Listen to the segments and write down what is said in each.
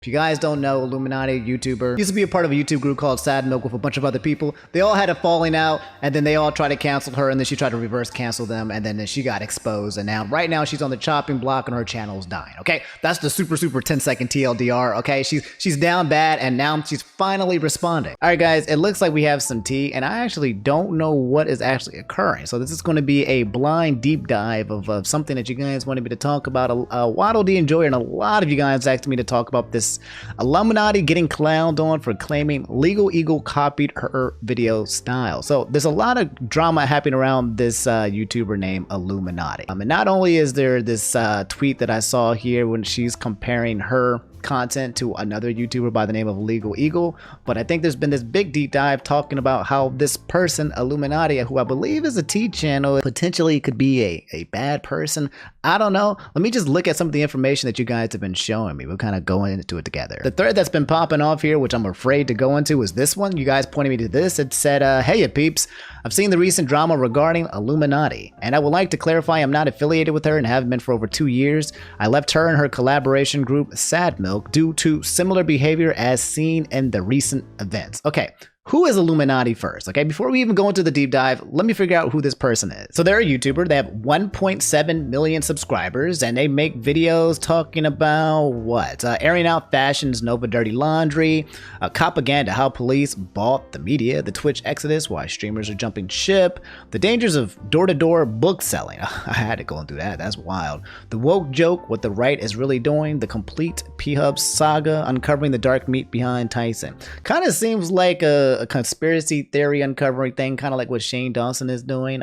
If you guys don't know, Illuminaughtii, YouTuber, used to be a part of a YouTube group called Sad Milk with a bunch of other people. They all had a falling out, and then they all tried to cancel her, and then she tried to reverse cancel them, and then she got exposed, and now, right now, she's on the chopping block, and her channel is dying, okay? That's the super 10-second TLDR, okay? She's down bad, and now she's finally responding. All right, guys, it looks like we have some tea, and I actually don't know what is actually occurring, so this is going to be a blind deep dive of something that you guys wanted me to talk about. Waddle D Enjoyer, and a lot of you guys asked me to talk about this Illuminaughtii getting clowned on for claiming Legal Eagle copied her video style. So there's a lot of drama happening around this YouTuber named Illuminaughtii. And not only is there this tweet that I saw here when she's comparing her content to another YouTuber by the name of Legal Eagle, but I think there's been this big deep dive talking about how this person, Illuminaughtii, who I believe is a T channel, potentially could be a bad person. I don't know. Let me just look at some of the information that you guys have been showing me. We're kind of going into it together. The thread that's been popping off here, which I'm afraid to go into, is this one. You guys pointed me to this. It said, hey, ya peeps, I've seen the recent drama regarding Illuminaughtii, and I would like to clarify I'm not affiliated with her and haven't been for over 2 years. I left her and her collaboration group, Sad Milk, due to similar behavior as seen in the recent events. Okay. Who is Illuminaughtii first? Okay, before we even go into the deep dive, let me figure out who this person is. So they're a YouTuber. They have 1.7 million subscribers, and they make videos talking about what? Airing out fashions, Nova dirty laundry, propaganda, how police bought the media, the Twitch exodus, why streamers are jumping ship, the dangers of door-to-door book selling. I had to go and do that. That's wild. The woke joke, what the right is really doing, the complete P-Hub saga, uncovering the dark meat behind Tyson. Kind of seems like a conspiracy theory uncovering thing, kind of like what Shane Dawson is doing,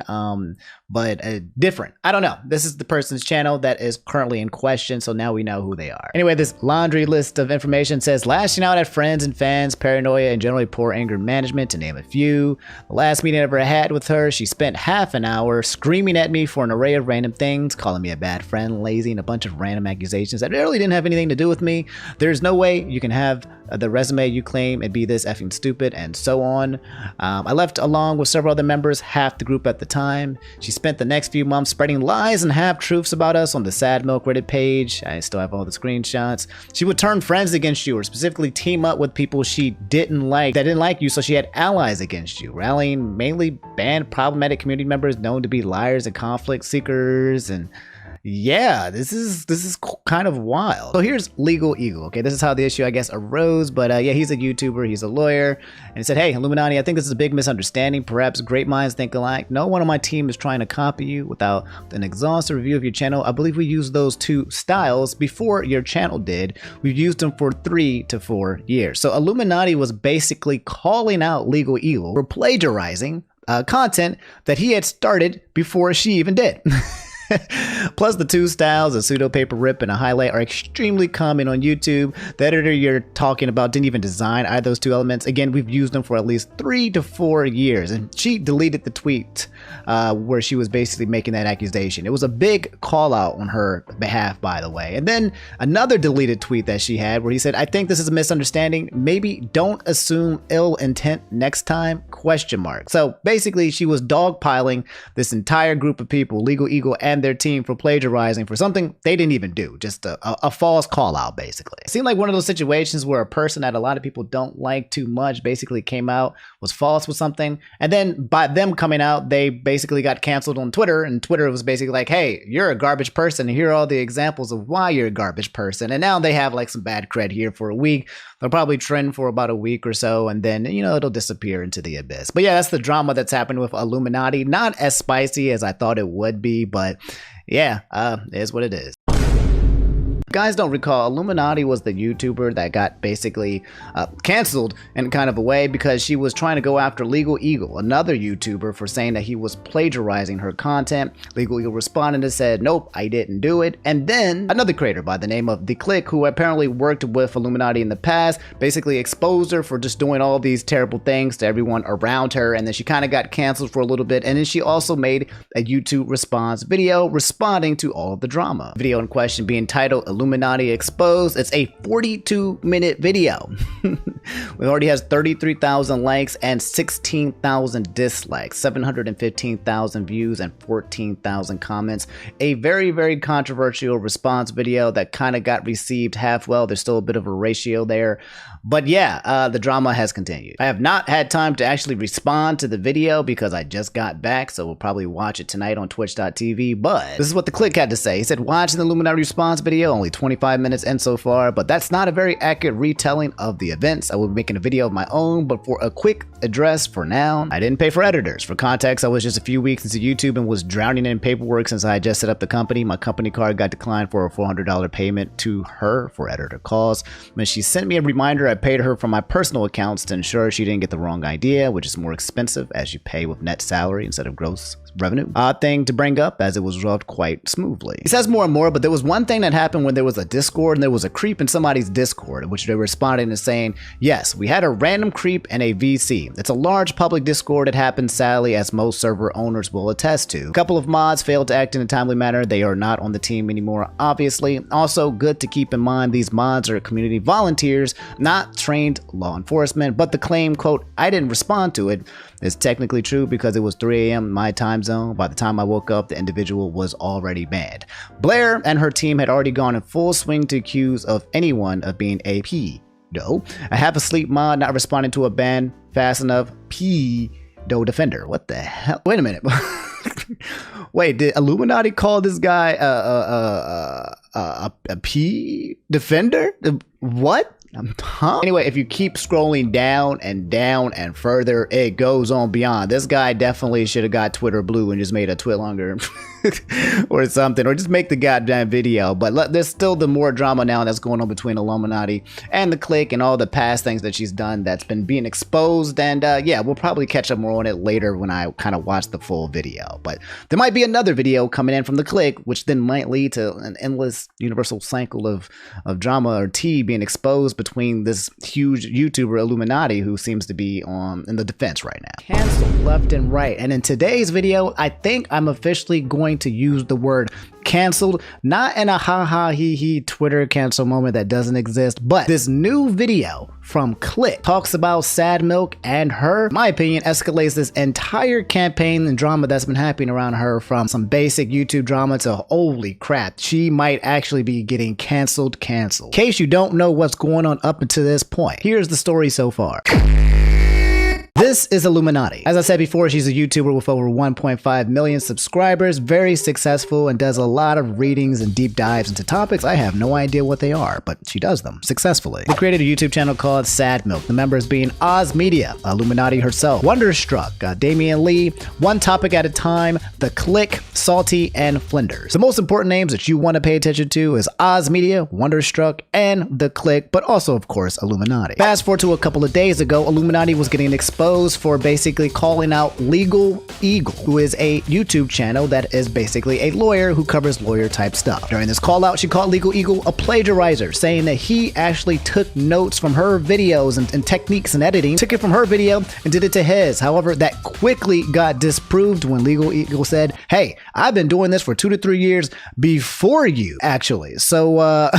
but different. I don't know. This is the person's channel that is currently in question, so now we know who they are. Anyway, this laundry list of information says lashing out at friends and fans, paranoia, and generally poor anger management, to name a few. The last meeting I ever had with her, she spent half an hour screaming at me for an array of random things, calling me a bad friend, lazy, and a bunch of random accusations that really didn't have anything to do with me. There's no way you can have the resume you claim and be this effing stupid, and so on. I left along with several other members, half the group at the time. She spent the next few months spreading lies and half-truths about us on the Sad Milk Reddit page. I still have all the screenshots. She would turn friends against you, or specifically team up with people she didn't like, that didn't like you, so she had allies against you, rallying mainly banned problematic community members known to be liars and conflict seekers. And yeah, this is kind of wild. So here's Legal Eagle. Okay, this is how the issue, I guess, arose. But yeah, he's a YouTuber, he's a lawyer, and he said, hey, Illuminaughtii, I think this is a big misunderstanding. Perhaps great minds think alike. No one on my team is trying to copy you. Without an exhaustive review of your channel, I believe we used those two styles before your channel did. We've used them for 3 to 4 years. So Illuminaughtii was basically calling out Legal Eagle for plagiarizing content that he had started before she even did. Plus, the two styles, a pseudo paper rip and a highlight, are extremely common on YouTube. The editor you're talking about didn't even design either of those two elements. Again, we've used them for at least 3 to 4 years. And she deleted the tweet where she was basically making that accusation. It was a big call out on her behalf, by the way. And then another deleted tweet that she had where he said, I think this is a misunderstanding. Maybe don't assume ill intent next time, ? So basically, she was dogpiling this entire group of people, Legal Eagle and their team, for plagiarizing for something they didn't even do, just a false call out, basically. It seemed like one of those situations where a person that a lot of people don't like too much basically came out, was false with something, and then by them coming out, they basically got canceled on Twitter, and Twitter was basically like, hey, you're a garbage person, here are all the examples of why you're a garbage person, and now they have like some bad cred here for a week. They'll probably trend for about a week or so, and then, you know, it'll disappear into the abyss. But yeah, that's the drama that's happened with Illuminaughtii. Not as spicy as I thought it would be, but yeah, it is what it is. If you guys don't recall, Illuminaughtii was the YouTuber that got basically canceled in kind of a way because she was trying to go after Legal Eagle, another YouTuber, for saying that he was plagiarizing her content. Legal Eagle responded and said, nope, I didn't do it. And then another creator by the name of The Click, who apparently worked with Illuminaughtii in the past, basically exposed her for just doing all these terrible things to everyone around her. And then she kind of got canceled for a little bit. And then she also made a YouTube response video responding to all of the drama. The video in question being titled Illuminaughtii Exposed. It's a 42-minute video. It already has 33,000 likes and 16,000 dislikes, 715,000 views, and 14,000 comments. A very, very controversial response video that kind of got received half well. There's still a bit of a ratio there. But yeah, the drama has continued. I have not had time to actually respond to the video because I just got back, so we'll probably watch it tonight on twitch.tv. But this is what the Click had to say. He said, watching the Illuminaughtii response video, only 25 minutes in so far, but that's not a very accurate retelling of the events. I will be making a video of my own, but for a quick address for now, I didn't pay for editors. For context, I was just a few weeks into YouTube and was drowning in paperwork since I had just set up the company. My company card got declined for a $400 payment to her for editor costs. When she sent me a reminder, I paid her from my personal accounts to ensure she didn't get the wrong idea, which is more expensive as you pay with net salary instead of gross revenue. Odd thing to bring up as it was resolved quite smoothly. He says more and more, but there was one thing that happened when there was a Discord and there was a creep in somebody's Discord, which they were responding and saying, yes, we had a random creep and a VC. It's a large public Discord. It happens sadly, as most server owners will attest to. A couple of mods failed to act in a timely manner. They are not on the team anymore, obviously. Also good to keep in mind these mods are community volunteers, not trained law enforcement, but the claim, quote, I didn't respond to it, is technically true because it was 3 a.m. my time zone. By the time I woke up, the individual was already banned. Blair and her team had already gone in full swing to accuse of anyone of being a pedo. A half asleep mod not responding to a ban fast enough. Pedo defender. What the hell? Wait a minute. Wait, did Illuminaughtii call this guy a P defender? What? Anyway, if you keep scrolling down and further, it goes on beyond. This guy definitely should have got Twitter blue and just made a twit longer or something, or just make the goddamn video. But there's still the more drama now that's going on between Illuminaughtii and the Click and all the past things that she's done that's been being exposed. And yeah, we'll probably catch up more on it later when I kind of watch the full video. But there might be another video coming in from the Click, which then might lead to an endless universal cycle of drama or tea being exposed between this huge YouTuber Illuminaughtii, who seems to be in the defense right now. Canceled left and right. And in today's video, I think I'm officially going to use the word canceled, not in a ha he he Twitter cancel moment that doesn't exist, but this new video from Click talks about Sad Milk and her, in my opinion, escalates this entire campaign and drama that's been happening around her, from some basic YouTube drama to holy crap, she might actually be getting canceled. In case you don't know what's going on up until this point, here's the story so far. This is Illuminaughtii. As I said before, she's a YouTuber with over 1.5 million subscribers, very successful, and does a lot of readings and deep dives into topics. I have no idea what they are, but she does them successfully. They created a YouTube channel called Sad Milk, the members being Oz Media, Illuminaughtii herself, Wonderstruck, Damian Lee, One Topic at a Time, The Click, Salty, and Flinders. The most important names that you want to pay attention to is Oz Media, Wonderstruck, and The Click, but also, of course, Illuminaughtii. Fast forward to a couple of days ago, Illuminaughtii was getting exposed for basically calling out Legal Eagle, who is a YouTube channel that is basically a lawyer who covers lawyer type stuff. During this call out, she called Legal Eagle a plagiarizer, saying that he actually took notes from her videos and techniques in editing, took it from her video and did it to his. However, that quickly got disproved when Legal Eagle said, hey, I've been doing this for 2 to 3 years before you, actually. So, I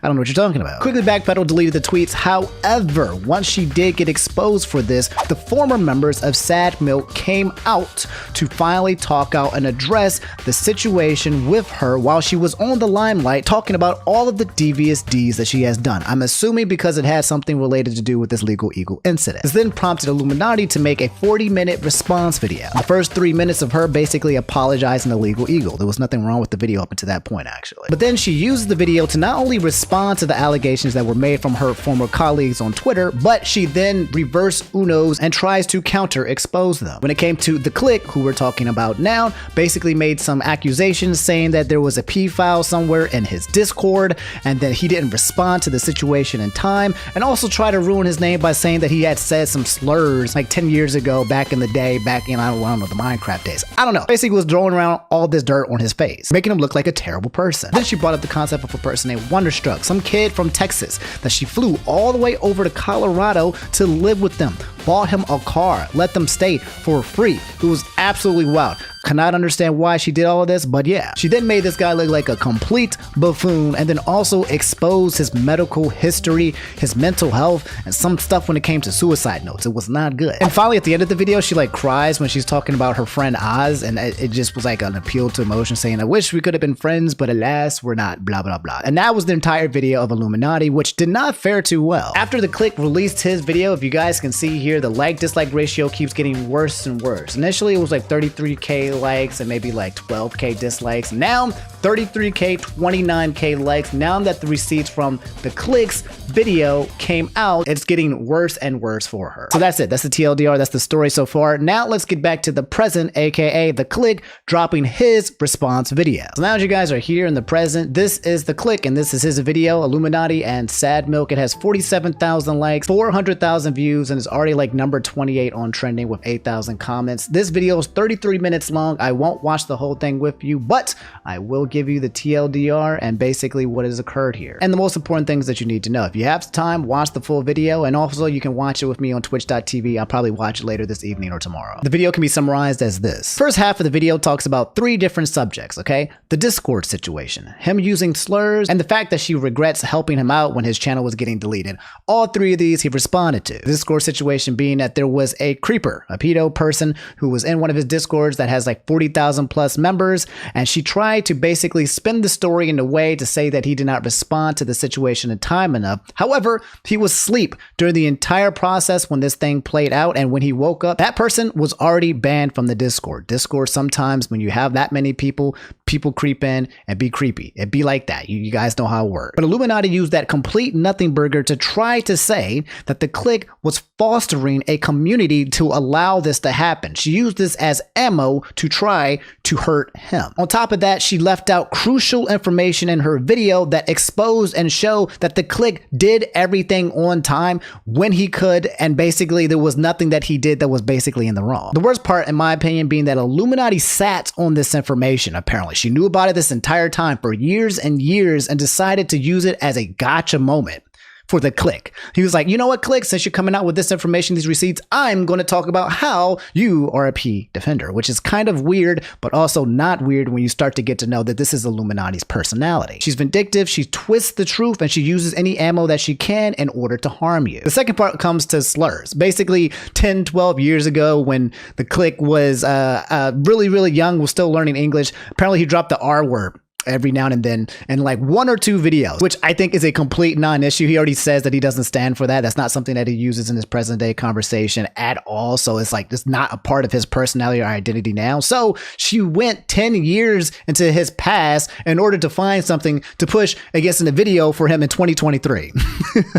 don't know what you're talking about. Quickly backpedaled, deleted the tweets. However, once she did get exposed for this, the former members of Sad Milk came out to finally talk out and address the situation with her while she was on the limelight, talking about all of the devious deeds that she has done. I'm assuming because it had something related to do with this Legal Eagle incident. This then prompted Illuminaughtii to make a 40-minute response video. The first 3 minutes of her basically apologizing to Legal Eagle. There was nothing wrong with the video up until that point, actually. But then she used the video to not only respond to the allegations that were made from her former colleagues on Twitter, but she then reverse Unos and tries to counter expose them. When it came to the Click, who we're talking about now, basically made some accusations saying that there was a P file somewhere in his Discord and that he didn't respond to the situation in time, and also try to ruin his name by saying that he had said some slurs like 10 years ago, back in the day, back in, I don't know, the Minecraft days. I don't know. Basically was throwing around all this dirt on his face, making him look like a terrible person. Then she brought up the concept of a person named Wonderstruck, some kid from Texas that she flew all the way over to Colorado to live with them, bought him a car, let them stay for free. It was absolutely wild. Cannot understand why she did all of this, but yeah. She then made this guy look like a complete buffoon and then also exposed his medical history, his mental health, and some stuff when it came to suicide notes. It was not good. And finally, at the end of the video, she like cries when she's talking about her friend Oz, and it just was like an appeal to emotion saying, I wish we could have been friends, but alas, we're not, blah, blah, blah. And that was the entire video of Illuminaughtii, which did not fare too well. After the Click released his video, if you guys can see here, the like-dislike ratio keeps getting worse and worse. Initially, it was like 33K likes and maybe like 12K dislikes. Now, 33K, 29K likes. Now that the receipts from the Click's video came out, it's getting worse and worse for her. So that's it. That's the TLDR. That's the story so far. Now let's get back to the present, aka the Click dropping his response video. So now that you guys are here in the present, this is the Click and this is his video, Illuminaughtii and Sad Milk. It has 47,000 likes, 400,000 views, and it's already like number 28 on trending with 8,000 comments. This video is 33 minutes long. I won't watch the whole thing with you, but I will give you the TLDR and basically what has occurred here. And the most important things that you need to know. If you have time, watch the full video, and also you can watch it with me on twitch.tv. I'll probably watch it later this evening or tomorrow. The video can be summarized as this. First half of the video talks about 3 different subjects, okay? The Discord situation, him using slurs, and the fact that she regrets helping him out when his channel was getting deleted. All 3 of these he responded to. The Discord situation being that there was a creeper, a pedo person who was in one of his Discords that has like 40,000 plus members, and she tried to basically spin the story in a way to say that he did not respond to the situation in time enough. However, he was asleep during the entire process when this thing played out, and when he woke up, that person was already banned from the Discord. Discord, sometimes when you have that many people creep in and be creepy. It'd be like that. You guys know how it works. But Illuminaughtii used that complete nothing burger to try to say that the Click was fostering a community to allow this to happen. She used this as ammo to try to hurt him. On top of that, she left out crucial information in her video that exposed and showed that the Click did everything on time when he could, and basically there was nothing that he did that was basically in the wrong. The worst part, in my opinion, being that Illuminaughtii sat on this information. Apparently, she knew about it this entire time for years and years and decided to use it as a gotcha moment for the Click. He was like, you know what, Click, since you're coming out with this information, these receipts, I'm going to talk about how you are a P defender, which is kind of weird, but also not weird when you start to get to know that this is Illuminaughtii's personality. She's vindictive, she twists the truth, and she uses any ammo that she can in order to harm you. The second part comes to slurs. Basically, 10, 12 years ago when the Click was really, really young, was still learning English, apparently he dropped the R word every now and then in like 1 or 2 videos, which I think is a complete non-issue. He already says that he doesn't stand for that. That's not something that he uses in his present day conversation at all. So it's like, it's not a part of his personality or identity now. So she went 10 years into his past in order to find something to push against in the video for him in 2023.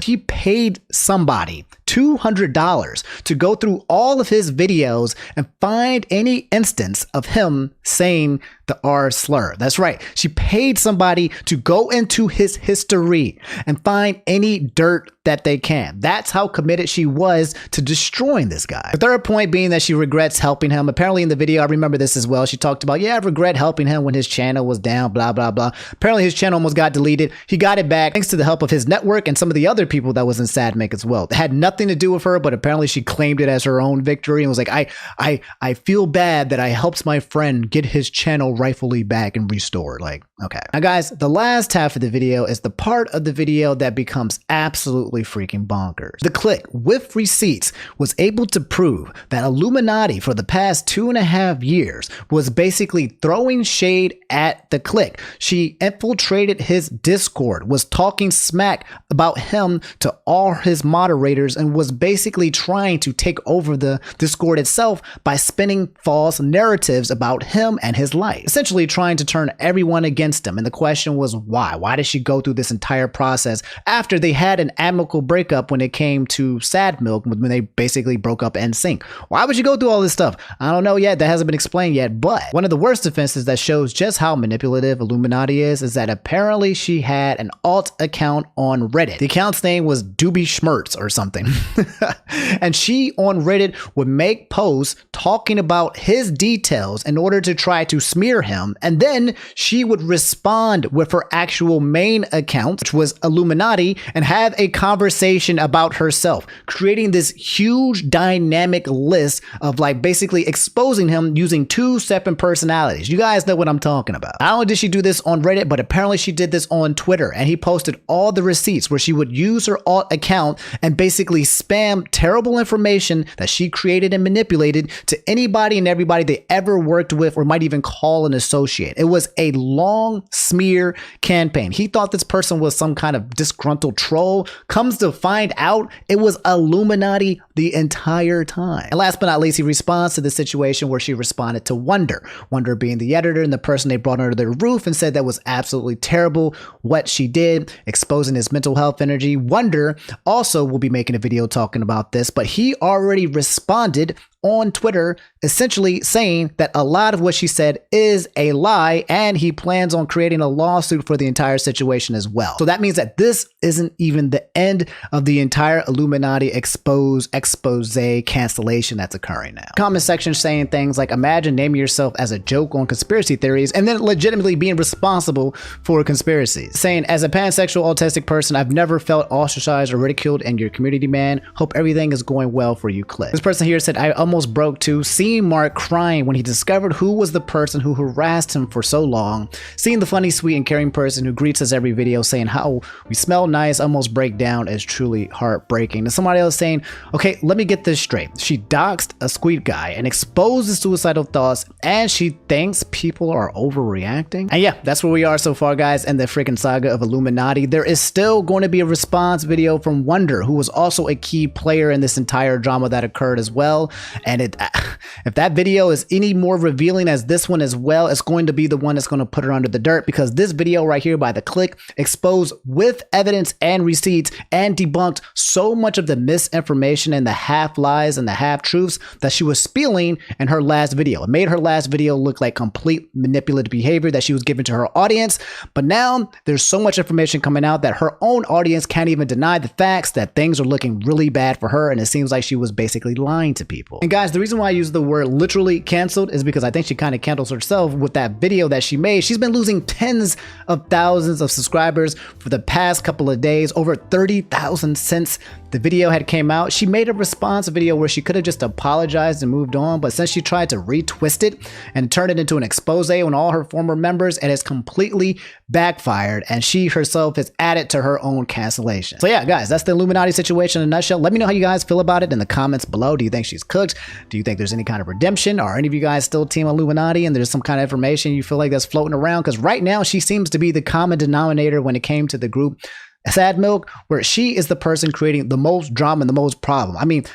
He paid somebody $200 to go through all of his videos and find any instance of him saying the R slur. That's right. She paid somebody to go into his history and find any dirt that they can. That's how committed she was to destroying this guy. The third point being that she regrets helping him. Apparently in the video, I remember this as well. She talked about, yeah, I regret helping him when his channel was down, blah, blah, blah. Apparently his channel almost got deleted. He got it back thanks to the help of his network and some of the other people that was in SadMilk as well. It had nothing to do with her, but apparently she claimed it as her own victory and was like, I feel bad that I helped my friend get his channel rightfully back and restored. Like, okay. Now guys, the last half of the video is the part of the video that becomes absolutely freaking bonkers. The Click, with receipts, was able to prove that Illuminaughtii for the past 2.5 years was basically throwing shade at the Click. She infiltrated his Discord, was talking smack about him to all his moderators, and was basically trying to take over the Discord itself by spinning false narratives about him and his life, essentially trying to turn everyone against him. And the question was why? Why did she go through this entire process after they had an amicable breakup when it came to Sad Milk, when they basically broke up in sync? Why would you go through all this stuff? I don't know yet. That hasn't been explained yet. But one of the worst offenses that shows just how manipulative Illuminaughtii is that apparently she had an alt account on Reddit. The account's name was Doobie Schmertz or something. And she on Reddit would make posts talking about his details in order to try to smear him. And then she would respond with her actual main account, which was Illuminaughtii, and have a conversation about herself, creating this huge dynamic list of like basically exposing him using 2 separate personalities. You guys know what I'm talking about. Not only did she do this on Reddit, but apparently she did this on Twitter, and he posted all the receipts where she would use her alt account and basically spam terrible information that she created and manipulated to anybody and everybody they ever worked with or might even call an associate. It was a long smear campaign. He thought this person was some kind of disgruntled troll. Comes to find out, it was Illuminati the entire time. And last but not least, he responds to the situation where she responded to Wonder being the editor and the person they brought under their roof, and said that was absolutely terrible what she did, exposing his mental health energy. Wonder also will be making a video talking about this, but he already responded on Twitter, essentially saying that a lot of what she said is a lie, and he plans on creating a lawsuit for the entire situation as well. So that means that this isn't even the end of the entire Illuminati expose cancellation that's occurring now. Comment section saying things like, imagine naming yourself as a joke on conspiracy theories and then legitimately being responsible for conspiracies. Saying, as a pansexual autistic person, I've never felt ostracized or ridiculed in your community, man. Hope everything is going well for you, Click. This person here said, I almost broke too, seeing Mark crying when he discovered who was the person who harassed him for so long. Seeing the funny, sweet, and caring person who greets us every video saying how we smell nice almost break down is truly heartbreaking. And somebody else saying, okay, let me get this straight. She doxed a squeak guy and exposed his suicidal thoughts, and she thinks people are overreacting. And yeah, that's where we are so far, guys, in the freaking saga of Illuminati. There is still going to be a response video from Wonder, who was also a key player in this entire drama that occurred as well. And if that video is any more revealing as this one as well, it's going to be the one that's going to put her under the dirt, because this video right here by The Click exposed with evidence and receipts and debunked so much of the misinformation and the half lies and the half truths that she was spewing in her last video. It made her last video look like complete manipulative behavior that she was giving to her audience. But now there's so much information coming out that her own audience can't even deny the facts that things are looking really bad for her, and it seems like she was basically lying to people. And guys, the reason why I use the word literally canceled is because I think she kind of cancels herself with that video that she made. She's been losing tens of thousands of subscribers for the past couple of days, over 30,000 since the video had came out. She made a response video where she could have just apologized and moved on, but since she tried to retwist it and turn it into an expose on all her former members, it has completely backfired, and she herself has added to her own cancellation. So yeah, guys, that's the Illuminati situation in a nutshell. Let me know how you guys feel about it in the comments below. Do you think she's cooked? Do you think there's any kind of redemption? Are any of you guys still team Illuminati and there's some kind of information you feel like that's floating around? Because right now she seems to be the common denominator when it came to the group Sad Milk, where she is the person creating the most drama and the most problem. I mean,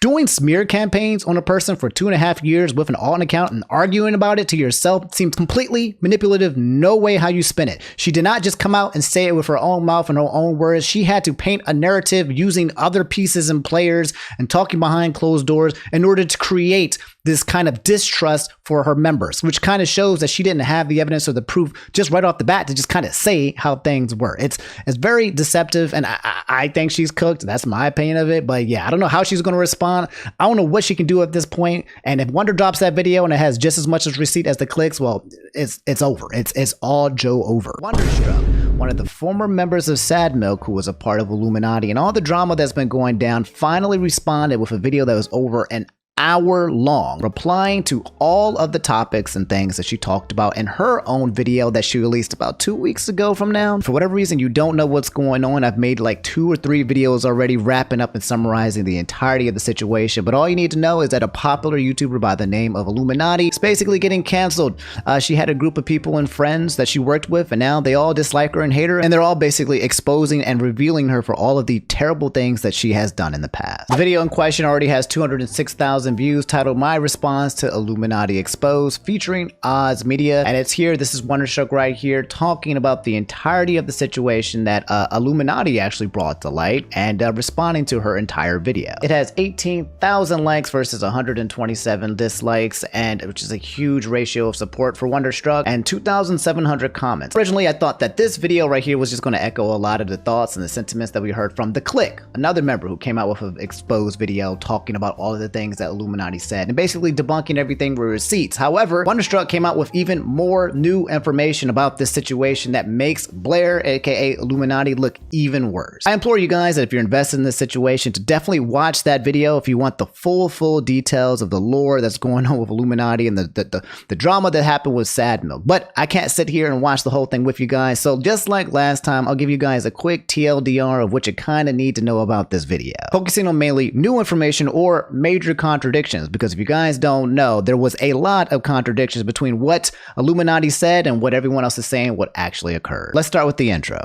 doing smear campaigns on a person for 2.5 years with an alt account and arguing about it to yourself seems completely manipulative. No way how you spin it. She did not just come out and say it with her own mouth and her own words. She had to paint a narrative using other pieces and players and talking behind closed doors in order to create this kind of distrust for her members, which kind of shows that she didn't have the evidence or the proof just right off the bat to just kind of say how things were. It's very deceptive, and I think she's cooked. That's my opinion of it. But yeah, I don't know how she's going to respond. I don't know what she can do at this point. And if Wonder drops that video and it has just as much as receipt as the clicks, well, it's over. It's all Joe over. Wonderstruck, one of the former members of Sad Milk, who was a part of Illuminati and all the drama that's been going down, finally responded with a video that was over an hour long, replying to all of the topics and things that she talked about in her own video that she released about 2 weeks ago from now. For whatever reason you don't know what's going on, I've made like 2 or 3 videos already wrapping up and summarizing the entirety of the situation, but all you need to know is that a popular YouTuber by the name of Illuminaughtii is basically getting canceled. She had a group of people and friends that she worked with, and now they all dislike her and hate her, and they're all basically exposing and revealing her for all of the terrible things that she has done in the past. The video in question already has 206,000 views, titled My Response to Illuminaughtii Exposed, featuring Oz Media, and it's here. This is Wonderstruck right here talking about the entirety of the situation that Illuminaughtii actually brought to light and responding to her entire video. It has 18,000 likes versus 127 dislikes, and which is a huge ratio of support for Wonderstruck, and 2,700 comments. Originally, I thought that this video right here was just going to echo a lot of the thoughts and the sentiments that we heard from The Click, another member who came out with an exposed video talking about all of the things that Illuminati said, and basically debunking everything with receipts. However, Wonderstruck came out with even more new information about this situation that makes Blair, aka Illuminati, look even worse. I implore you guys that if you're invested in this situation to definitely watch that video if you want the full details of the lore that's going on with Illuminati and the drama that happened with Sad Milk. But I can't sit here and watch the whole thing with you guys, so just like last time, I'll give you guys a quick TLDR of what you kind of need to know about this video, focusing on mainly new information or major contradictions, because if you guys don't know, there was a lot of contradictions between what Illuminati said and what everyone else is saying what actually occurred. Let's start with the intro.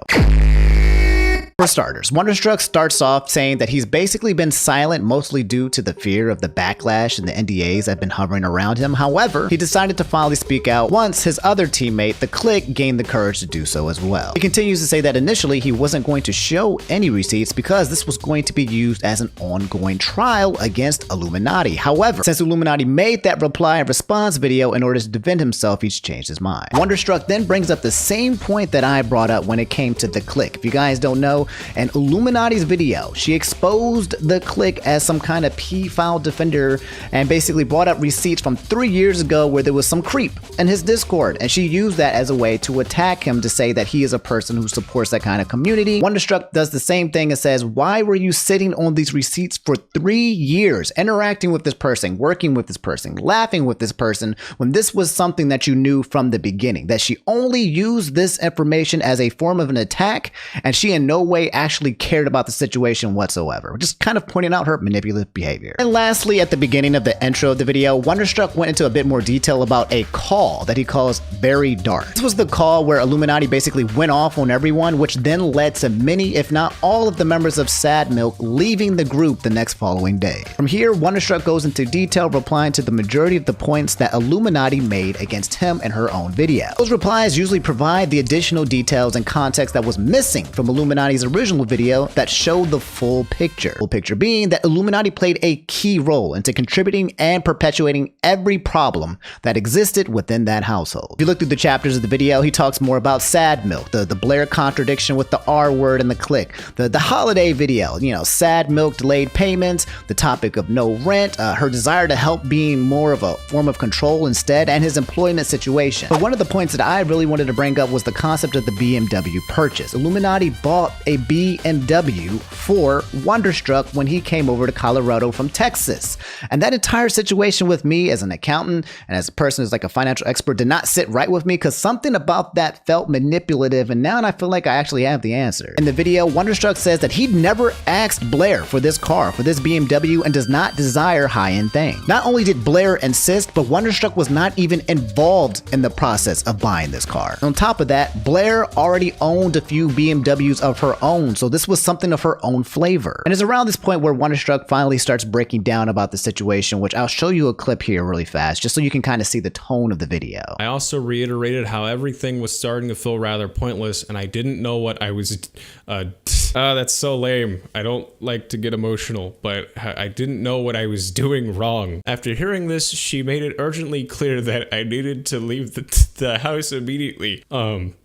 For starters, Wonderstruck starts off saying that he's basically been silent mostly due to the fear of the backlash and the NDAs that have been hovering around him. However, he decided to finally speak out once his other teammate, the Click, gained the courage to do so as well. He continues to say that initially he wasn't going to show any receipts because this was going to be used as an ongoing trial against Illuminati. However, since Illuminati made that reply and response video in order to defend himself, he's changed his mind. Wonderstruck then brings up the same point that I brought up when it came to the Click. If you guys don't know, in Illuminati's video, she exposed the Click as some kind of P-file defender and basically brought up receipts from 3 years ago where there was some creep in his Discord, and she used that as a way to attack him to say that he is a person who supports that kind of community. Wonderstruck does the same thing and says, why were you sitting on these receipts for 3 years, interacting with this person, working with this person, laughing with this person, when this was something that you knew from the beginning, that she only used this information as a form of an attack, and she in no way actually cared about the situation whatsoever, just kind of pointing out her manipulative behavior. And lastly, at the beginning of the intro of the video, Wonderstruck went into a bit more detail about a call that he calls Very Dark. This was the call where Illuminati basically went off on everyone, which then led to many, if not all of the members of Sad Milk leaving the group the next following day. From here, Wonderstruck goes into detail replying to the majority of the points that Illuminati made against him in her own video. Those replies usually provide the additional details and context that was missing from Illuminati's original video that showed the full picture. The full picture being that Illuminati played a key role into contributing and perpetuating every problem that existed within that household. If you look through the chapters of the video, he talks more about Sad Milk, the Blair contradiction with the R word and the Click, the holiday video, you know, Sad Milk delayed payments, the topic of no rent, her desire to help being more of a form of control instead, and his employment situation. But one of the points that I really wanted to bring up was the concept of the BMW purchase. Illuminati bought a BMW for Wonderstruck when he came over to Colorado from Texas. And that entire situation with me as an accountant and as a person who's like a financial expert did not sit right with me, because something about that felt manipulative, and now I feel like I actually have the answer. In the video, Wonderstruck says that he'd never asked Blair for this car, for this BMW, and does not desire high-end things. Not only did Blair insist, but Wonderstruck was not even involved in the process of buying this car. On top of that, Blair already owned a few BMWs of her own, so this was something of her own flavor. And it's around this point where Wonderstruck finally starts breaking down about the situation, which I'll show you a clip here really fast, just so you can kind of see the tone of the video. I also reiterated how everything was starting to feel rather pointless, and I didn't know what I was, that's so lame. I don't like to get emotional, but I didn't know what I was doing wrong. After hearing this, she made it urgently clear that I needed to leave the house immediately,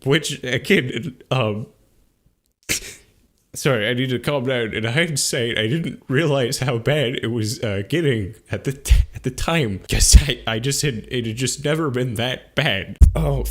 which, again, sorry, I need to calm down. In hindsight, I didn't realize how bad it was getting at the time. Guess it had just never been that bad. Oh,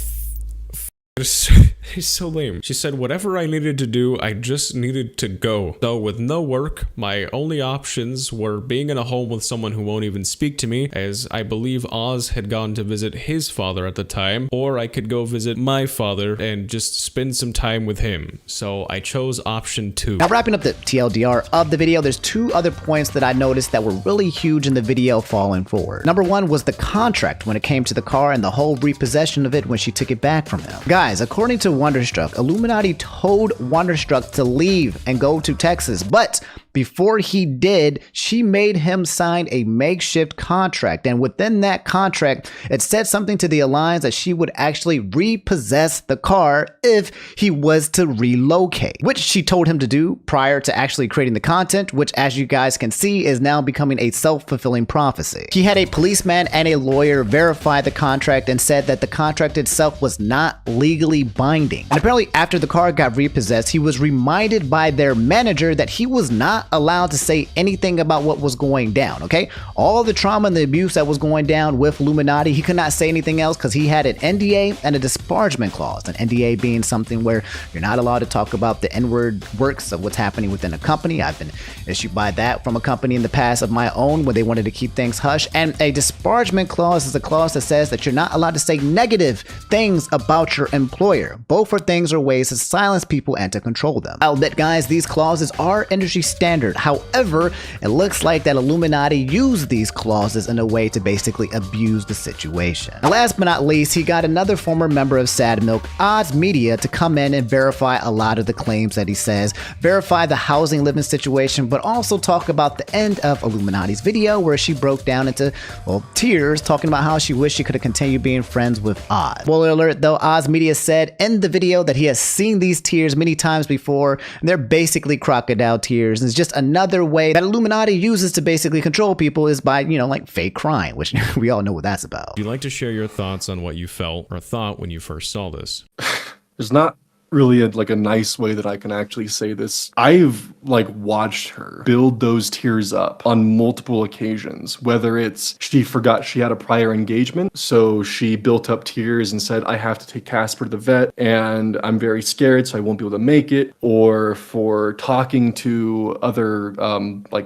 it's so lame. She said whatever I needed to do, I just needed to go. So with no work, my only options were being in a home with someone who won't even speak to me, as I believe Oz had gone to visit his father at the time, or I could go visit my father and just spend some time with him. So I chose option 2. Now, wrapping up the TLDR of the video, there's 2 other points that I noticed that were really huge in the video falling forward. Number 1 was the contract when it came to the car and the whole repossession of it when she took it back from him. Guys, according to Wonderstruck, Illuminati told Wonderstruck to leave and go to Texas, but before he did, she made him sign a makeshift contract, and within that contract, it said something to the lines that she would actually repossess the car if he was to relocate, which she told him to do prior to actually creating the content, which, as you guys can see, is now becoming a self-fulfilling prophecy. He had a policeman and a lawyer verify the contract and said that the contract itself was not legally binding. And apparently, after the car got repossessed, he was reminded by their manager that he was not not allowed to say anything about what was going down, okay? All the trauma and the abuse that was going down with Illuminati, he could not say anything else because he had an NDA and a disparagement clause. An NDA being something where you're not allowed to talk about the N-word works of what's happening within a company. I've been issued by that from a company in the past of my own where they wanted to keep things hush. And a disparagement clause is a clause that says that you're not allowed to say negative things about your employer. Both are things or ways to silence people and to control them. I'll admit, guys, these clauses are industry standard. However, it looks like that Illuminati used these clauses in a way to basically abuse the situation. And last but not least, he got another former member of Sad Milk, Odds Media, to come in and verify a lot of the claims that he says, verify the housing living situation, but also talk about the end of Illuminati's video where she broke down into, well, tears, talking about how she wished she could have continued being friends with Oz. Spoiler alert though, Oz Media said in the video that he has seen these tears many times before, and they're basically crocodile tears, and it's just another way that Illuminati uses to basically control people is by, you know, like fake crying, which we all know what that's about. Would you like to share your thoughts on what you felt or thought when you first saw this? There's not really a nice way that I can actually say this. I've watched her build those tears up on multiple occasions, whether it's she forgot she had a prior engagement, so she built up tears and said, I have to take Casper to the vet and I'm very scared, so I won't be able to make it, or for talking to other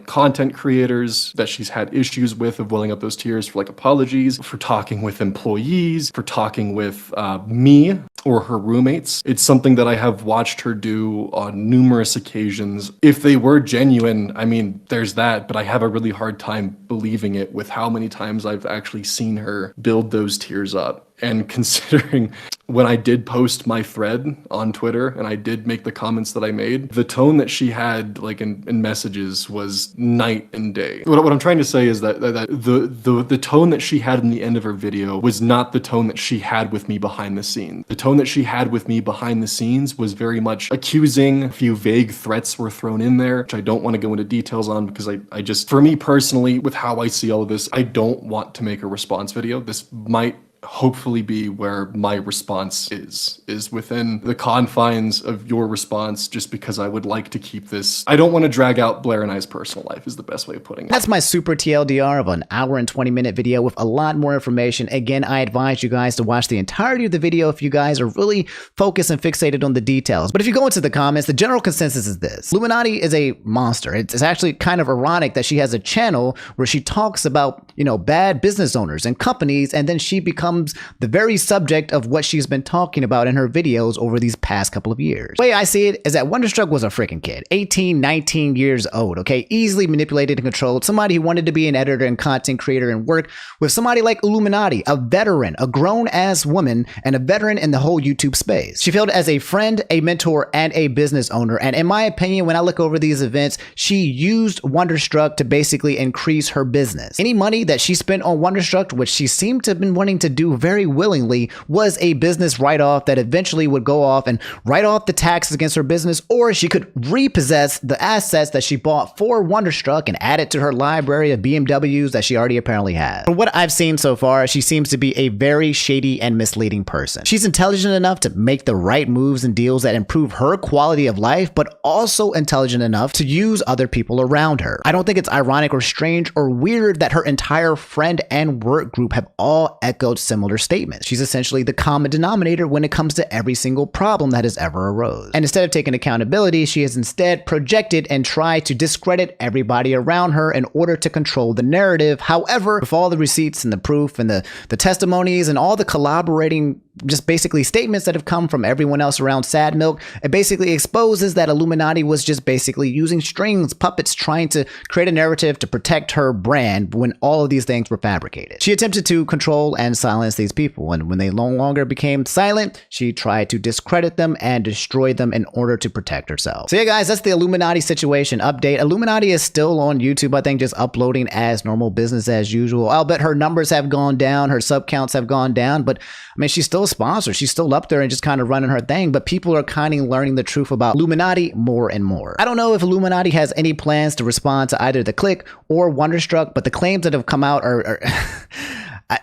content creators that she's had issues with of welling up those tears for apologies, for talking with employees, for talking with me or her roommates. It's something that I have watched her do on numerous occasions. If they were genuine, I mean, there's that, but I have a really hard time believing it with how many times I've actually seen her build those tears up. And considering when I did post my thread on Twitter and I did make the comments that I made, the tone that she had in messages was night and day. What I'm trying to say is that the tone that she had in the end of her video was not the tone that she had with me behind the scenes. The tone that she had with me behind the scenes was very much accusing. A few vague threats were thrown in there, which I don't want to go into details on because I just, for me personally, with how I see all of this, I don't want to make a response video. This might hopefully be where my response is within the confines of your response, just because I would like to keep this. I don't want to drag out Blair and I's personal life is the best way of putting it. That's my super TLDR of an hour and 20-minute video with a lot more information. Again, I advise you guys to watch the entirety of the video if you guys are really focused and fixated on the details. But if you go into the comments, the general consensus is this: Illuminati is a monster. It's actually kind of ironic that she has a channel where she talks about, you know, bad business owners and companies, and then she becomes the very subject of what she's been talking about in her videos over these past couple of years. The way I see it is that Wonderstruck was a freaking kid, 18, 19 years old, okay? Easily manipulated and controlled. Somebody who wanted to be an editor and content creator and work with somebody like Illuminati, a veteran, a grown-ass woman, and a veteran in the whole YouTube space. She failed as a friend, a mentor, and a business owner. And in my opinion, when I look over these events, she used Wonderstruck to basically increase her business. Any money that she spent on Wonderstruck, which she seemed to have been wanting to do very willingly, was a business write-off that eventually would go off and write off the taxes against her business, or she could repossess the assets that she bought for Wonderstruck and add it to her library of BMWs that she already apparently had. From what I've seen so far, she seems to be a very shady and misleading person. She's intelligent enough to make the right moves and deals that improve her quality of life, but also intelligent enough to use other people around her. I don't think it's ironic or strange or weird that her entire friend and work group have all echoed similar statements. She's essentially the common denominator when it comes to every single problem that has ever arose. And instead of taking accountability, she has instead projected and tried to discredit everybody around her in order to control the narrative. However, with all the receipts and the proof and the testimonies and all the collaborating just basically statements that have come from everyone else around Sad Milk, it basically exposes that Illuminati was just basically using strings, puppets, trying to create a narrative to protect her brand when all of these things were fabricated. She attempted to control and silence these people, and when they no longer became silent, she tried to discredit them and destroy them in order to protect herself. So yeah, guys, that's the Illuminati situation update. Illuminati is still on YouTube, I think, just uploading as normal, business as usual. I'll bet her numbers have gone down, her sub counts have gone down, but I mean, she's still a sponsor. She's still up there and just kind of running her thing, but people are kind of learning the truth about Illuminati more and more. I don't know if Illuminati has any plans to respond to either the Click or Wonderstruck, but the claims that have come out are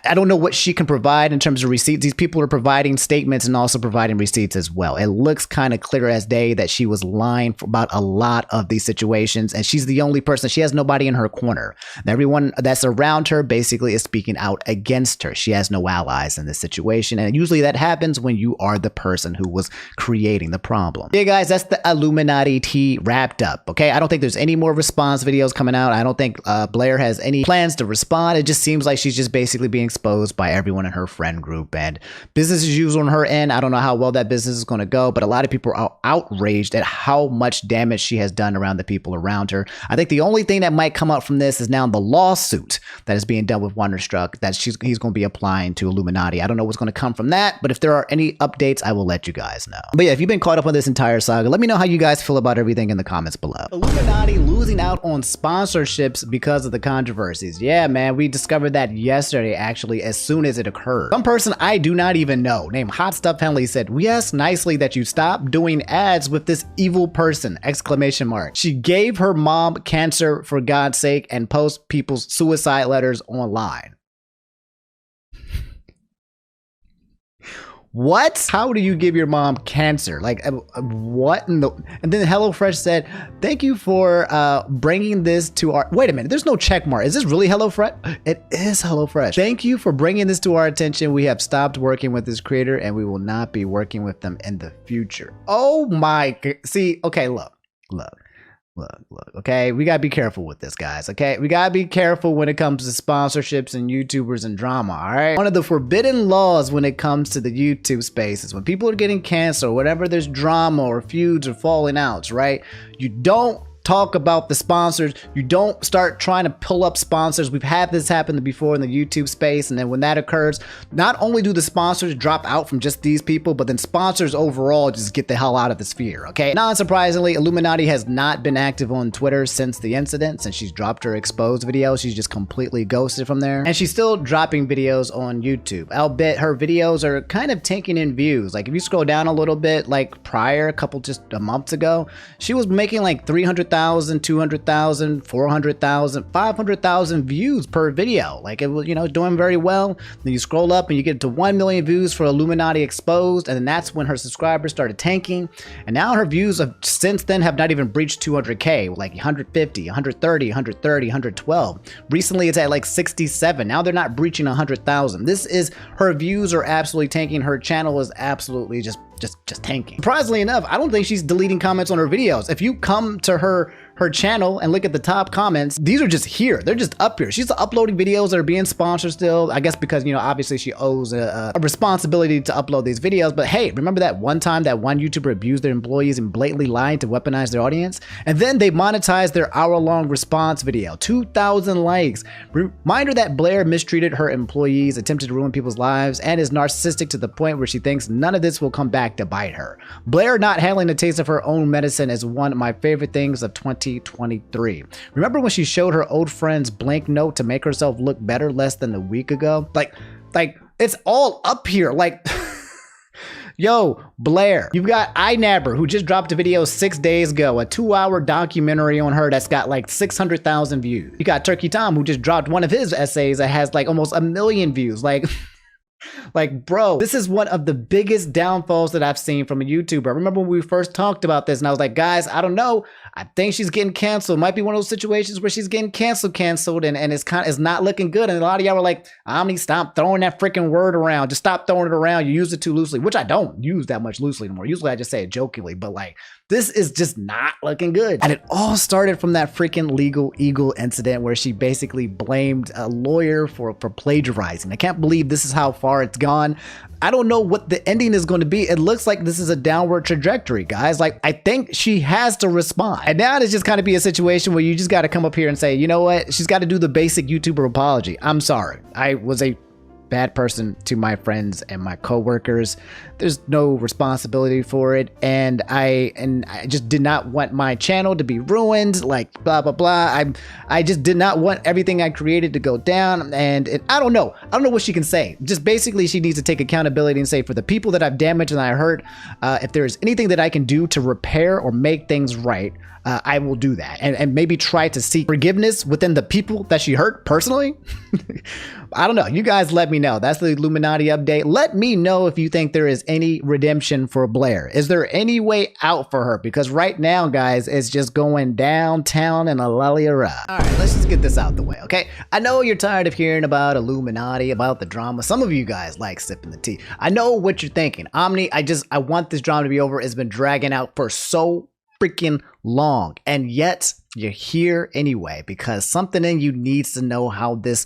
I don't know what she can provide in terms of receipts. These people are providing statements and also providing receipts as well. It looks kind of clear as day that she was lying about a lot of these situations, and she's the only person. She has nobody in her corner. And everyone that's around her basically is speaking out against her. She has no allies in this situation, and usually that happens when you are the person who was creating the problem. Yeah, guys, that's the Illuminati tea wrapped up. Okay, I don't think there's any more response videos coming out. I don't think Blair has any plans to respond. It just seems like she's just basically being exposed by everyone in her friend group, and business as usual on her end. I don't know how well that business is going to go, but a lot of people are outraged at how much damage she has done around the people around her. I think the only thing that might come out from this is now the lawsuit that is being done with Wonderstruck that he's going to be applying to Illuminati. I don't know what's going to come from that, but if there are any updates, I will let you guys know. But yeah, if you've been caught up on this entire saga, let me know how you guys feel about everything in the comments below. Illuminati losing out on sponsorships because of the controversies. Yeah, man, we discovered that yesterday, actually, as soon as it occurred. Some person I do not even know, named Hot Stuff Henley, said, "We ask nicely that you stop doing ads with this evil person!" Exclamation mark. She gave her mom cancer, for God's sake, and post people's suicide letters online. What? How do you give your mom cancer? Like, what in the... And then HelloFresh said, "Thank you for bringing this to our..." Wait a minute, there's no check mark. Is this really HelloFresh? It is HelloFresh. "Thank you for bringing this to our attention. We have stopped working with this creator and we will not be working with them in the future." Oh my... See, okay, look. Okay, we gotta be careful with this, guys. Okay, we gotta be careful when it comes to sponsorships and YouTubers and drama. All right, one of the forbidden laws when it comes to the YouTube space is when people are getting canceled, whenever there's drama or feuds or falling outs, right? You don't talk about the sponsors. You don't start trying to pull up sponsors. We've had this happen before in the YouTube space, and then when that occurs, not only do the sponsors drop out from just these people, but then sponsors overall just get the hell out of the sphere. Okay, non-surprisingly, Illuminati has not been active on Twitter since the incident. Since she's dropped her exposed video, she's just completely ghosted from there, and she's still dropping videos on YouTube. Albeit her videos are kind of taking in views. Like if you scroll down a little bit, like prior, just a month ago, she was making like 300,000, 200,000, 400,000, 500,000 views per video. Like it was, you know, doing very well. Then you scroll up and you get to 1 million views for Illuminati exposed, and then that's when her subscribers started tanking. And now her views have since then have not even breached 200K, like 150, 130, 130, 112. Recently it's at like 67. Now they're not breaching 100,000. This is, her views are absolutely tanking. Her channel is absolutely just tanking. Surprisingly enough, I don't think she's deleting comments on her videos. If you come to her channel and look at the top comments, these are just here. They're just up here. She's uploading videos that are being sponsored still, I guess because, you know, obviously she owes a responsibility to upload these videos. But hey, remember that one time that one YouTuber abused their employees and blatantly lied to weaponize their audience? And then they monetized their hour-long response video, 2,000 likes. Reminder that Blair mistreated her employees, attempted to ruin people's lives, and is narcissistic to the point where she thinks none of this will come back to bite her. Blair not handling the taste of her own medicine is one of my favorite things of 2023. Remember when she showed her old friend's blank note to make herself look better less than a week ago? Like it's all up here. Like, yo, Blair, you've got iNabber, who just dropped a video 6 days ago, a 2-hour documentary on her that's got like 600,000 views. You got Turkey Tom, who just dropped one of his essays that has like almost 1 million views. Like, bro, this is one of the biggest downfalls that I've seen from a YouTuber. I remember when we first talked about this and I was like, guys, I don't know. I think she's getting canceled. Might be one of those situations where she's getting canceled and it's not looking good. And a lot of y'all were like, Omni, stop throwing that freaking word around. Just stop throwing it around. You use it too loosely, which I don't use that much loosely anymore. Usually I just say it jokingly, but like, this is just not looking good. And it all started from that freaking Legal Eagle incident where she basically blamed a lawyer for plagiarizing. I can't believe this is how far it's gone. I don't know what the ending is going to be. It looks like this is a downward trajectory, guys. Like, I think she has to respond. And now it's just kind of be a situation where you just got to come up here and say, you know what? She's got to do the basic YouTuber apology. I'm sorry. I was a bad person to my friends and my coworkers. There's no responsibility for it, and I just did not want my channel to be ruined, like blah blah blah. I just did not want everything I created to go down, and I don't know what she can say. Just basically she needs to take accountability and say, for the people that I've damaged and I hurt, if there is anything that I can do to repair or make things right, I will do that and maybe try to seek forgiveness within the people that she hurt personally. I don't know. You guys let me know. That's the Illuminati update. Let me know if you think there is any redemption for Blair. Is there any way out for her? Because right now, guys, it's just going downtown in a lolly-a-ra. All right, let's just get this out the way, okay? I know you're tired of hearing about Illuminati, about the drama. Some of you guys like sipping the tea. I know what you're thinking. Omni, I want this drama to be over. It's been dragging out for so freaking long, and yet you're here anyway because something in you needs to know how this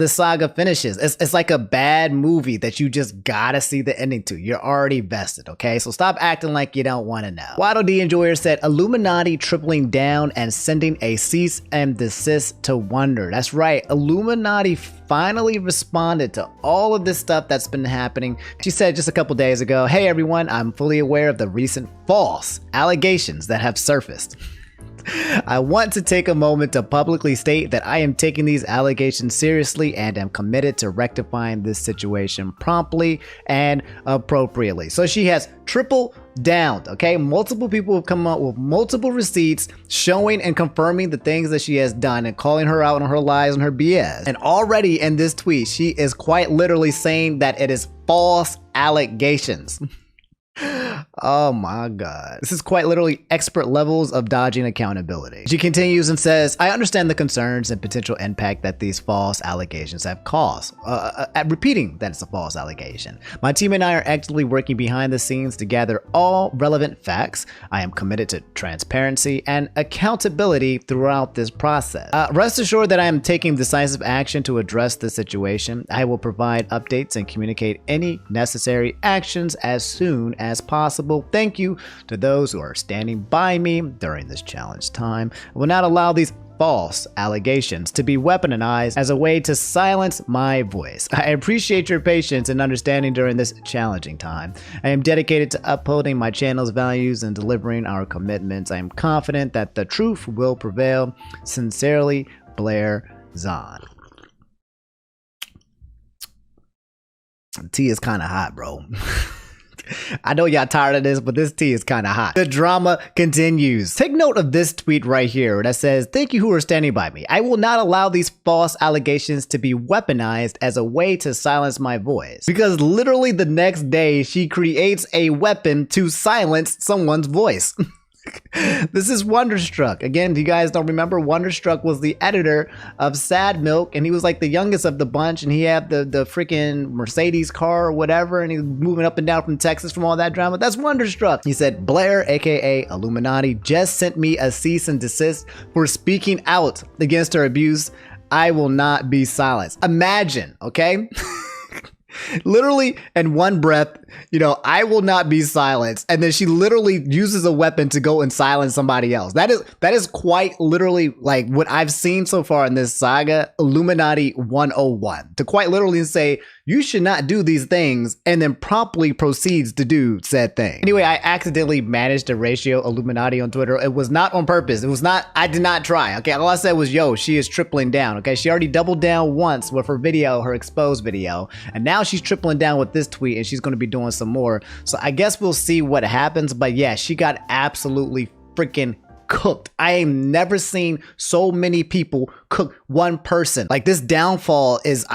saga finishes. It's like a bad movie that you just gotta see the ending to. You're already vested, okay? So stop acting like you don't want to know. Waddle D Enjoyer said Illuminati tripling down and sending a cease and desist to Wonder. That's right, Illuminati finally responded to all of this stuff that's been happening. She said just a couple days ago, hey everyone, I'm fully aware of the recent false allegations that have surfaced. I want to take a moment to publicly state that I am taking these allegations seriously and am committed to rectifying this situation promptly and appropriately. So she has triple down, okay? Multiple people have come up with multiple receipts showing and confirming the things that she has done and calling her out on her lies and her BS. And already in this tweet, she is quite literally saying that it is false allegations. Oh my god. This is quite literally expert levels of dodging accountability. She continues and says, I understand the concerns and potential impact that these false allegations have caused. At repeating that it's a false allegation. My team and I are actively working behind the scenes to gather all relevant facts. I am committed to transparency and accountability throughout this process. Rest assured that I am taking decisive action to address the situation. I will provide updates and communicate any necessary actions as soon as possible. Thank you to those who are standing by me during this challenge time. I will not allow these false allegations to be weaponized as a way to silence my voice. I appreciate your patience and understanding during this challenging time. I am dedicated to upholding my channel's values and delivering our commitments. I am confident that the truth will prevail. Sincerely, Blair Zahn. The tea is kind of hot, bro. I know y'all tired of this, but this tea is kind of hot. The drama continues. Take note of this tweet right here that says, thank you who are standing by me. I will not allow these false allegations to be weaponized as a way to silence my voice. Because literally the next day, she creates a weapon to silence someone's voice. This is Wonderstruck. Again, if you guys don't remember, Wonderstruck was the editor of Sad Milk, and he was like the youngest of the bunch, and he had the freaking Mercedes car or whatever, and he was moving up and down from Texas from all that drama. That's Wonderstruck. He said, Blair, aka Illuminati, just sent me a cease and desist for speaking out against her abuse. I will not be silenced. Imagine, okay? Literally in one breath, I will not be silenced. And then she literally uses a weapon to go and silence somebody else. That is quite literally like what I've seen so far in this saga, Illuminati 101. To quite literally say, you should not do these things, and then promptly proceeds to do said thing. Anyway, I accidentally managed to ratio Illuminati on Twitter. It was not on purpose. I did not try. Okay, all I said was, yo, she is tripling down. Okay, she already doubled down once with her video, her exposed video, and now she's tripling down with this tweet, and she's going to be doing some more. So I guess we'll see what happens. But yeah, she got absolutely freaking cooked. I ain't never seen so many people cook one person. Like, this downfall is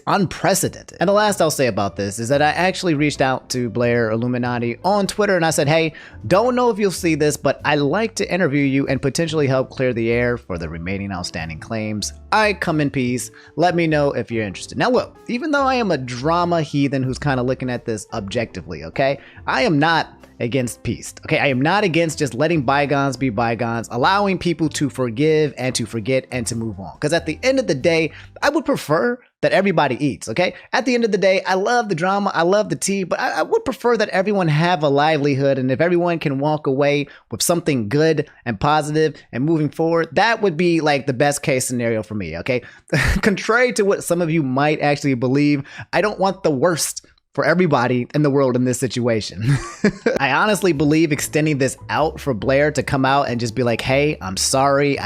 unprecedented. And the last I'll say about this is that I actually reached out to Blair Illuminati on Twitter and I said, hey, don't know if you'll see this, but I'd like to interview you and potentially help clear the air for the remaining outstanding claims. I come in peace. Let me know if you're interested. Now look, even though I am a drama heathen who's kind of looking at this objectively, okay, I am not against peace. Okay, I am not against just letting bygones be bygones, allowing people to forgive and to forget and to move on. Because at the end of the day, I would prefer that everybody eats, okay? At the end of the day, I love the drama, I love the tea, but I would prefer that everyone have a livelihood, and if everyone can walk away with something good and positive and moving forward, that would be like the best case scenario for me, okay? Contrary to what some of you might actually believe, I don't want the worst for everybody in the world in this situation. I honestly believe extending this out for Blair to come out and just be like, hey, I'm sorry,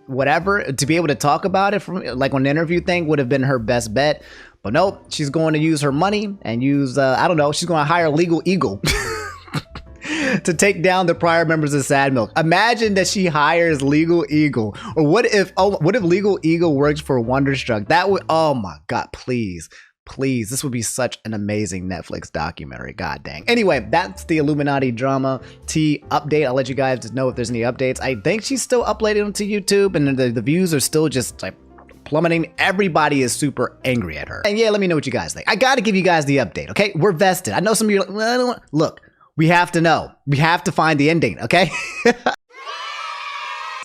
whatever, to be able to talk about it from like on an interview thing would have been her best bet. But nope, she's going to use her money and use, I don't know, she's going to hire Legal Eagle to take down the prior members of Sad Milk. Imagine that she hires Legal Eagle. Or what if Legal Eagle works for Wonderstruck? That would, oh my God, please. Please, this would be such an amazing Netflix documentary. God dang. Anyway, that's the Illuminati drama T update. I'll let you guys know if there's any updates. I think she's still uploading them to YouTube, and the views are still just like plummeting. Everybody is super angry at her. And yeah, let me know what you guys think. I gotta give you guys the update, okay? We're vested. I know some of you are like, well, I don't want... Look, we have to know. We have to find the ending, okay? All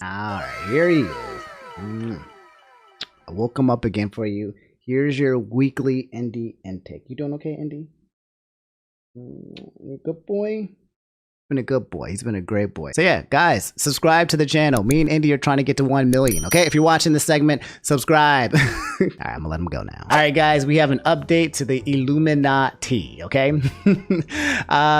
right, here he is. I woke him up again for you. Here's your weekly indie intake. You doing okay, Indy? You a good boy? Been a good boy. He's been a great boy. So yeah, guys, subscribe to the channel. Me and Indy are trying to get to 1 million. Okay, if you're watching this segment, subscribe. All right, I'm gonna let him go now. All right, guys, we have an update to the Illuminaughtii. Okay,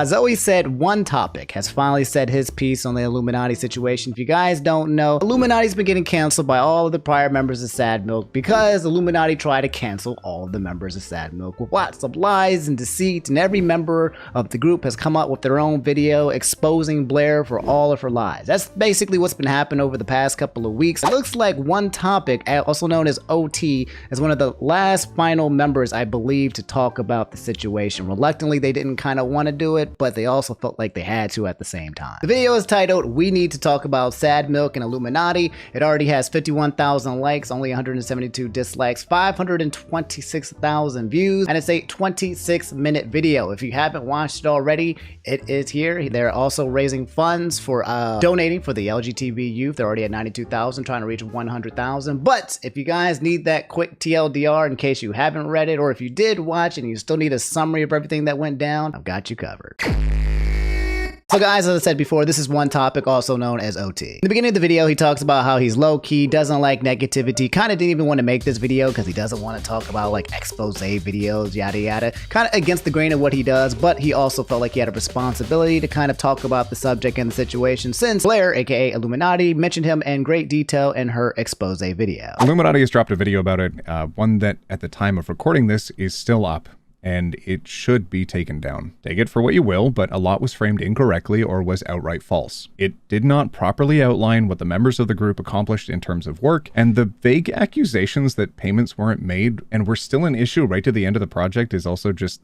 Zoe said one topic has finally said his piece on the Illuminati situation. If you guys don't know, Illuminati's been getting canceled by all of the prior members of Sad Milk because Illuminati tried to cancel all of the members of Sad Milk with lots of lies and deceit, and every member of the group has come up with their own video exposing Blair for all of her lies. That's basically what's been happening over the past couple of weeks. It looks like one topic, also known as OT, is one of the last final members, I believe, to talk about the situation. Reluctantly, they didn't kind of want to do it, but they also felt like they had to at the same time. The video is titled, "We Need to Talk About Sad Milk and Illuminati." It already has 51,000 likes, only 172 dislikes, 526,000 views, and it's a 26-minute video. If you haven't watched it already, it is here. They're also raising funds for donating for the LGTB youth. They're already at 92,000, trying to reach 100,000. But if you guys need that quick TLDR in case you haven't read it, or if you did watch it and you still need a summary of everything that went down, I've got you covered. So guys, as I said before, this is one topic also known as OT. In the beginning of the video, he talks about how he's low-key, doesn't like negativity, kind of didn't even want to make this video because he doesn't want to talk about like expose videos, yada yada. Kind of against the grain of what he does, but he also felt like he had a responsibility to kind of talk about the subject and the situation since Blair, aka Illuminati, mentioned him in great detail in her expose video. Illuminati has dropped a video about it, one that at the time of recording this is still up, and it should be taken down. Take it for what you will, but a lot was framed incorrectly or was outright false. It did not properly outline what the members of the group accomplished in terms of work, and the vague accusations that payments weren't made and were still an issue right to the end of the project is also just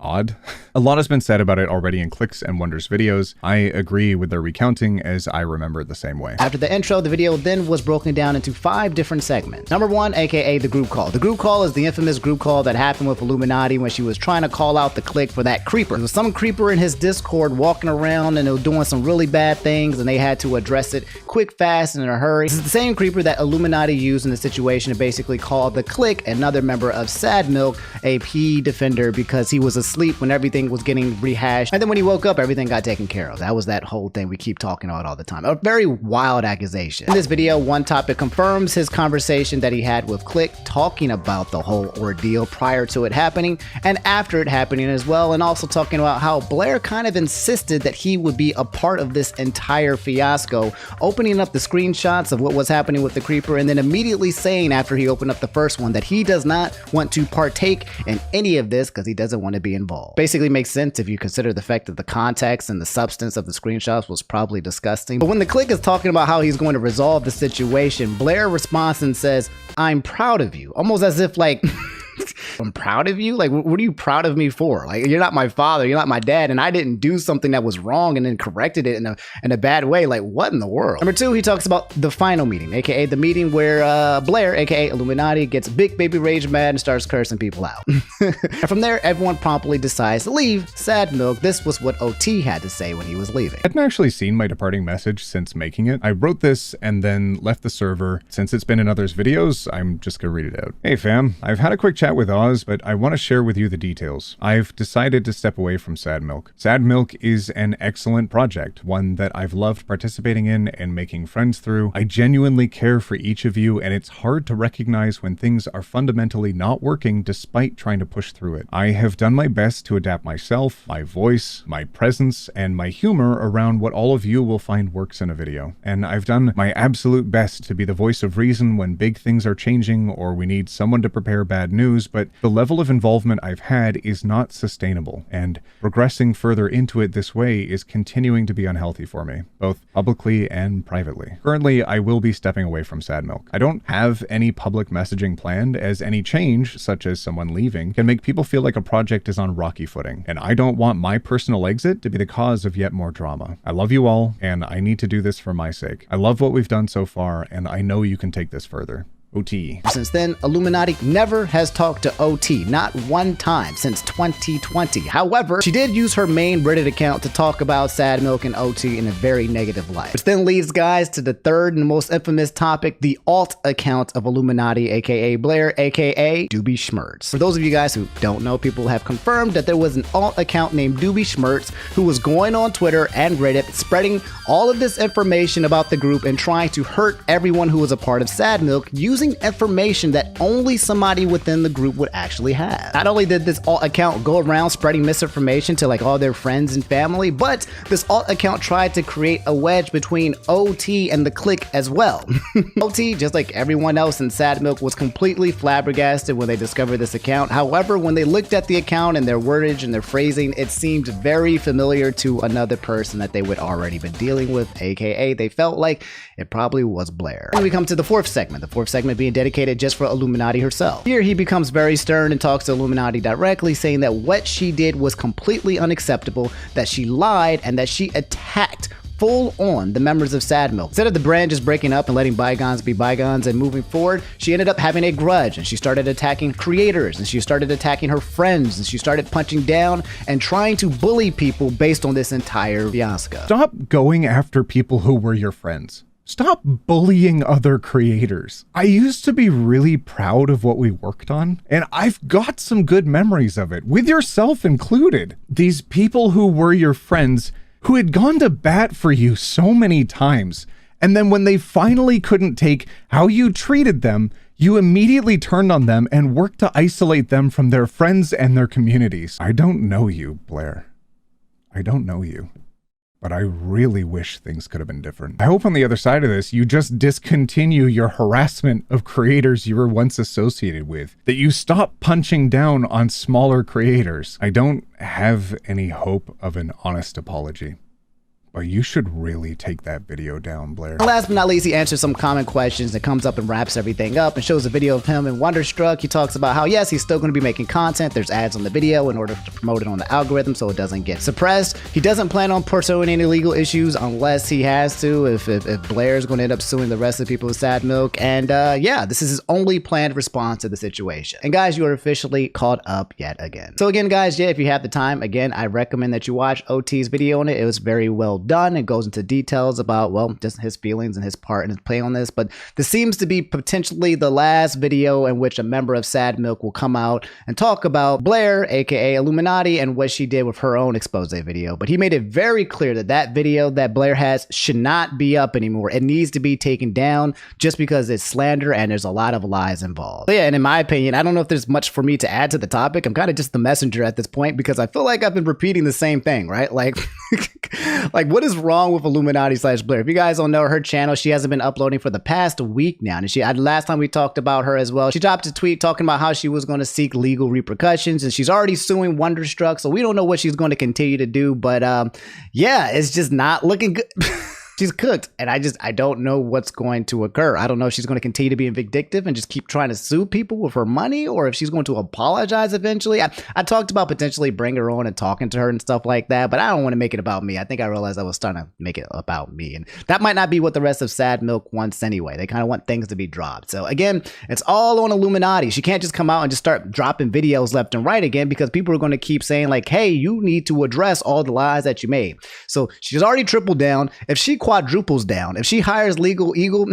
odd. A lot has been said about it already in Clicks and Wonders videos. I agree with their recounting, as I remember it the same way. After the intro, the video then was broken down into 5 different segments. Number 1, aka the group call. The group call is the infamous group call that happened with Illuminati when she was trying to call out the clique for that creeper. There was some creeper in his Discord walking around and they were doing some really bad things, and they had to address it quick, fast, and in a hurry. This is the same creeper that Illuminati used in the situation to basically call the clique, another member of Sad Milk, a PE defender, because he was asleep when everything was getting rehashed, and then when he woke up, everything got taken care of. That was that whole thing we keep talking about all the time. A very wild accusation. In this video, one topic confirms his conversation that he had with Click, talking about the whole ordeal prior to it happening and after it happening as well, and also talking about how Blair kind of insisted that he would be a part of this entire fiasco, opening up the screenshots of what was happening with the creeper, and then immediately saying after he opened up the first one that he does not want to partake in any of this because he doesn't want to be involved. Basically makes sense if you consider the fact that the context and the substance of the screenshots was probably disgusting. But when the clique is talking about how he's going to resolve the situation, Blair responds and says, "I'm proud of you," almost as if like I'm proud of you? Like, what are you proud of me for? Like, you're not my father, you're not my dad, and I didn't do something that was wrong and then corrected it in a bad way. Like, what in the world? Number 2, he talks about the final meeting, aka the meeting where Blair, aka Illuminati, gets big baby rage mad and starts cursing people out. And from there, everyone promptly decides to leave Sad Milk. This was what OT had to say when he was leaving. I hadn't actually seen my departing message since making it. I wrote this and then left the server. Since it's been in others' videos, I'm just gonna read it out. Hey fam, I've had a quick chat with Oz, but I want to share with you the details. I've decided to step away from Sad Milk. Sad Milk is an excellent project, one that I've loved participating in and making friends through. I genuinely care for each of you, and it's hard to recognize when things are fundamentally not working despite trying to push through it. I have done my best to adapt myself, my voice, my presence, and my humor around what all of you will find works in a video. And I've done my absolute best to be the voice of reason when big things are changing or we need someone to prepare bad news, but but the level of involvement I've had is not sustainable, and progressing further into it this way is continuing to be unhealthy for me, both publicly and privately. Currently, I will be stepping away from Sad Milk. I don't have any public messaging planned, as any change, such as someone leaving, can make people feel like a project is on rocky footing, and I don't want my personal exit to be the cause of yet more drama. I love you all, and I need to do this for my sake. I love what we've done so far, and I know you can take this further. OT. Since then, Illuminaughtii never has talked to OT, not one time since 2020. However, she did use her main Reddit account to talk about Sad Milk and OT in a very negative light. Which then leads, guys, to the third and most infamous topic, the alt account of Illuminaughtii, aka Blair, aka Doobie Schmertz. For those of you guys who don't know, people have confirmed that there was an alt account named Doobie Schmertz who was going on Twitter and Reddit, spreading all of this information about the group and trying to hurt everyone who was a part of Sad Milk, using information that only somebody within the group would actually have. Not only did this alt account go around spreading misinformation to like all their friends and family, but this alt account tried to create a wedge between OT and the clique as well. OT, just like everyone else in Sad Milk, was completely flabbergasted when they discovered this account. However, when they looked at the account and their wordage and their phrasing, it seemed very familiar to another person that they would already been dealing with, aka they felt like it probably was Blair. And we come to the fourth segment being dedicated just for Illuminaughtii herself. Here he becomes very stern and talks to Illuminaughtii directly, saying that what she did was completely unacceptable, that she lied, and that she attacked full on the members of Sad Milk. Instead of the brand just breaking up and letting bygones be bygones and moving forward, she ended up having a grudge, and she started attacking creators, and she started attacking her friends, and she started punching down and trying to bully people based on this entire fiasco. Stop going after people who were your friends. Stop bullying other creators. I used to be really proud of what we worked on, and I've got some good memories of it, with yourself included. These people who were your friends, who had gone to bat for you so many times, and then when they finally couldn't take how you treated them, you immediately turned on them and worked to isolate them from their friends and their communities. I don't know you, Blair. I don't know you. But I really wish things could have been different. I hope on the other side of this, you just discontinue your harassment of creators you were once associated with, that you stop punching down on smaller creators. I don't have any hope of an honest apology. But you should really take that video down, Blair. Last but not least, he answers some common questions and comes up and wraps everything up and shows a video of him in Wonderstruck. He talks about how, yes, he's still going to be making content. There's ads on the video in order to promote it on the algorithm so it doesn't get suppressed. He doesn't plan on pursuing any legal issues unless he has to, if Blair is going to end up suing the rest of the people of Sad Milk. And yeah, this is his only planned response to the situation. And guys, you are officially caught up yet again. So again, guys, yeah, if you have the time, again, I recommend that you watch OT's video on it. It was very well done. It goes into details about, well, just his feelings and his part and his play on this, but this seems to be potentially the last video in which a member of Sad Milk will come out and talk about Blair, aka Illuminaughtii, and what she did with her own expose video. But he made it very clear that that video that Blair has should not be up anymore. It needs to be taken down just because it's slander and there's a lot of lies involved. So yeah, and in my opinion, I don't know if there's much for me to add to the topic. I'm kind of just the messenger at this point because I feel like I've been repeating the same thing, right? Like, what is wrong with Illuminaughtii / Blair? If you guys don't know her channel, she hasn't been uploading for the past week now. And last time we talked about her as well, she dropped a tweet talking about how she was going to seek legal repercussions, and she's already suing Wonderstruck. So we don't know what she's going to continue to do, but yeah, it's just not looking good. She's cooked, and I don't know what's going to occur. I don't know if she's going to continue to be vindictive and just keep trying to sue people with her money, or if she's going to apologize eventually. I talked about potentially bringing her on and talking to her and stuff like that, but I don't want to make it about me. I think I realized I was starting to make it about me, and that might not be what the rest of Sad Milk wants anyway. They kind of want things to be dropped. So again, it's all on Illuminaughtii. She can't just come out and just start dropping videos left and right again, because people are going to keep saying like, hey, you need to address all the lies that you made. So she's already tripled down. If she quadruples down, if she hires Legal Eagle,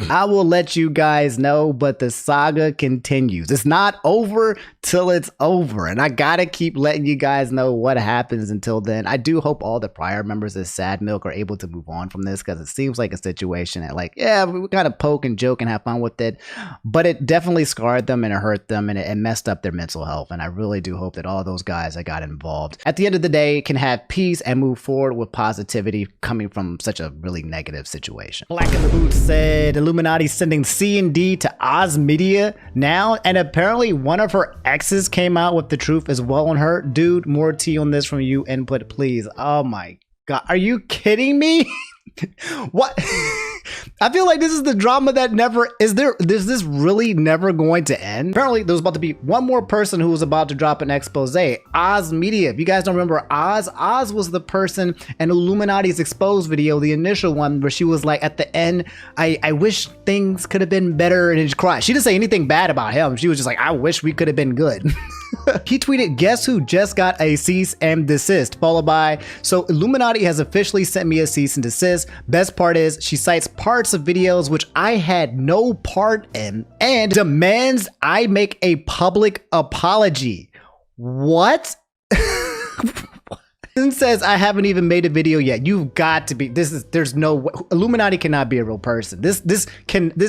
I will let you guys know, but the saga continues. It's not over till it's over, and I gotta keep letting you guys know what happens until then. I do hope all the prior members of Sad Milk are able to move on from this, because it seems like a situation that, like, yeah, we kind of poke and joke and have fun with it, but it definitely scarred them and it hurt them and it messed up their mental health. And I really do hope that all those guys that got involved at the end of the day can have peace and move forward with positivity coming from such a really negative situation. Black in the Boots said, with Illuminati sending C&D to Oz Media now, and apparently one of her exes came out with the truth as well on her. Dude, more tea on this from you, input please. Oh my god, are you kidding me? What? I feel like this is the drama that never is this really never going to end? Apparently there was about to be one more person who was about to drop an expose. Oz Media. If you guys don't remember Oz was the person in Illuminati's exposed video, the initial one, where she was like at the end, I wish things could have been better, and just cried. She didn't say anything bad about him. She was just like, I wish we could have been good. He tweeted, guess who just got a cease and desist, followed by, so Illuminati has officially sent me a cease and desist. Best part is she cites parts of videos which I had no part in and demands I make a public apology. What? And says I haven't even made a video yet. You've got to be, there's no way. Illuminati cannot be a real person.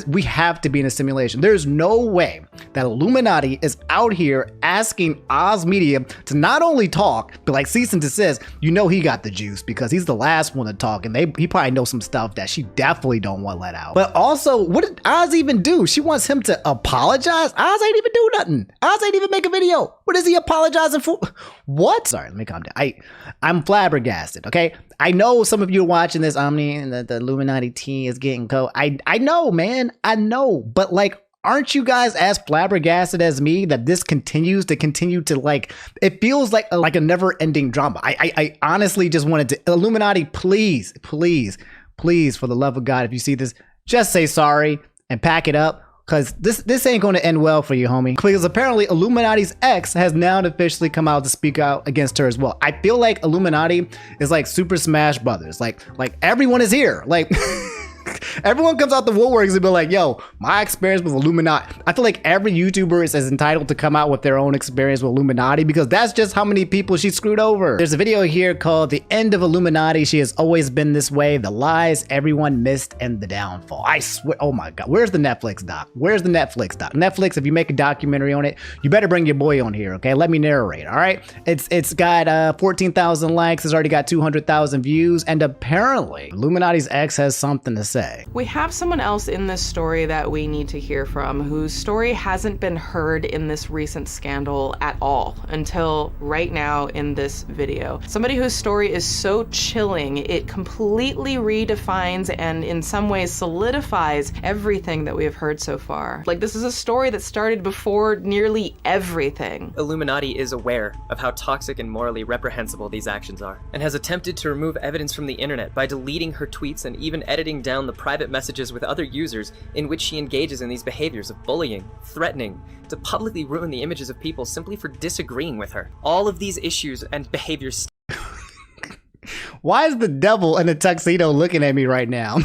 We have to be in a simulation. There's no way that Illuminati is out here asking Oz Media to not only talk, but like cease and desist. You know he got the juice because he's the last one to talk, and he probably knows some stuff that she definitely don't want let out. But also, what did Oz even do? She wants him to apologize? Oz ain't even do nothing. Oz ain't even make a video. What is he apologizing for? What? Sorry, let me calm down. I'm flabbergasted, okay? I know some of you are watching this, Omni, and the Illuminati tea is getting cold. I know, man. I know. But, like, aren't you guys as flabbergasted as me that this continues to, like, it feels like a never-ending drama. I honestly just wanted to, Illuminati, please, please, please, for the love of God, if you see this, just say sorry and pack it up. Because this ain't going to end well for you, homie. Because apparently Illuminati's ex has now officially come out to speak out against her as well. I feel like Illuminati is like Super Smash Brothers. Like everyone is here. Like everyone comes out the woodworks and be like, yo, my experience with Illuminati. I feel like every YouTuber is as entitled to come out with their own experience with Illuminati because that's just how many people she screwed over. There's a video here called The End of Illuminati. She has always been this way. The lies everyone missed and the downfall. I swear, oh my God. Where's the Netflix doc? Where's the Netflix doc? Netflix, if you make a documentary on it, you better bring your boy on here, okay? Let me narrate, all right? It's got 14,000 likes. It's already got 200,000 views. And apparently Illuminati's ex has something to say. We have someone else in this story that we need to hear from, whose story hasn't been heard in this recent scandal at all until right now in this video. Somebody whose story is so chilling, it completely redefines and in some ways solidifies everything that we have heard so far. Like, this is a story that started before nearly everything. Illuminati is aware of how toxic and morally reprehensible these actions are, and has attempted to remove evidence from the internet by deleting her tweets and even editing down the private messages with other users in which she engages in these behaviors of bullying, threatening, to publicly ruin the images of people simply for disagreeing with her. All of these issues and behaviors. Why is the devil in a tuxedo looking at me right now?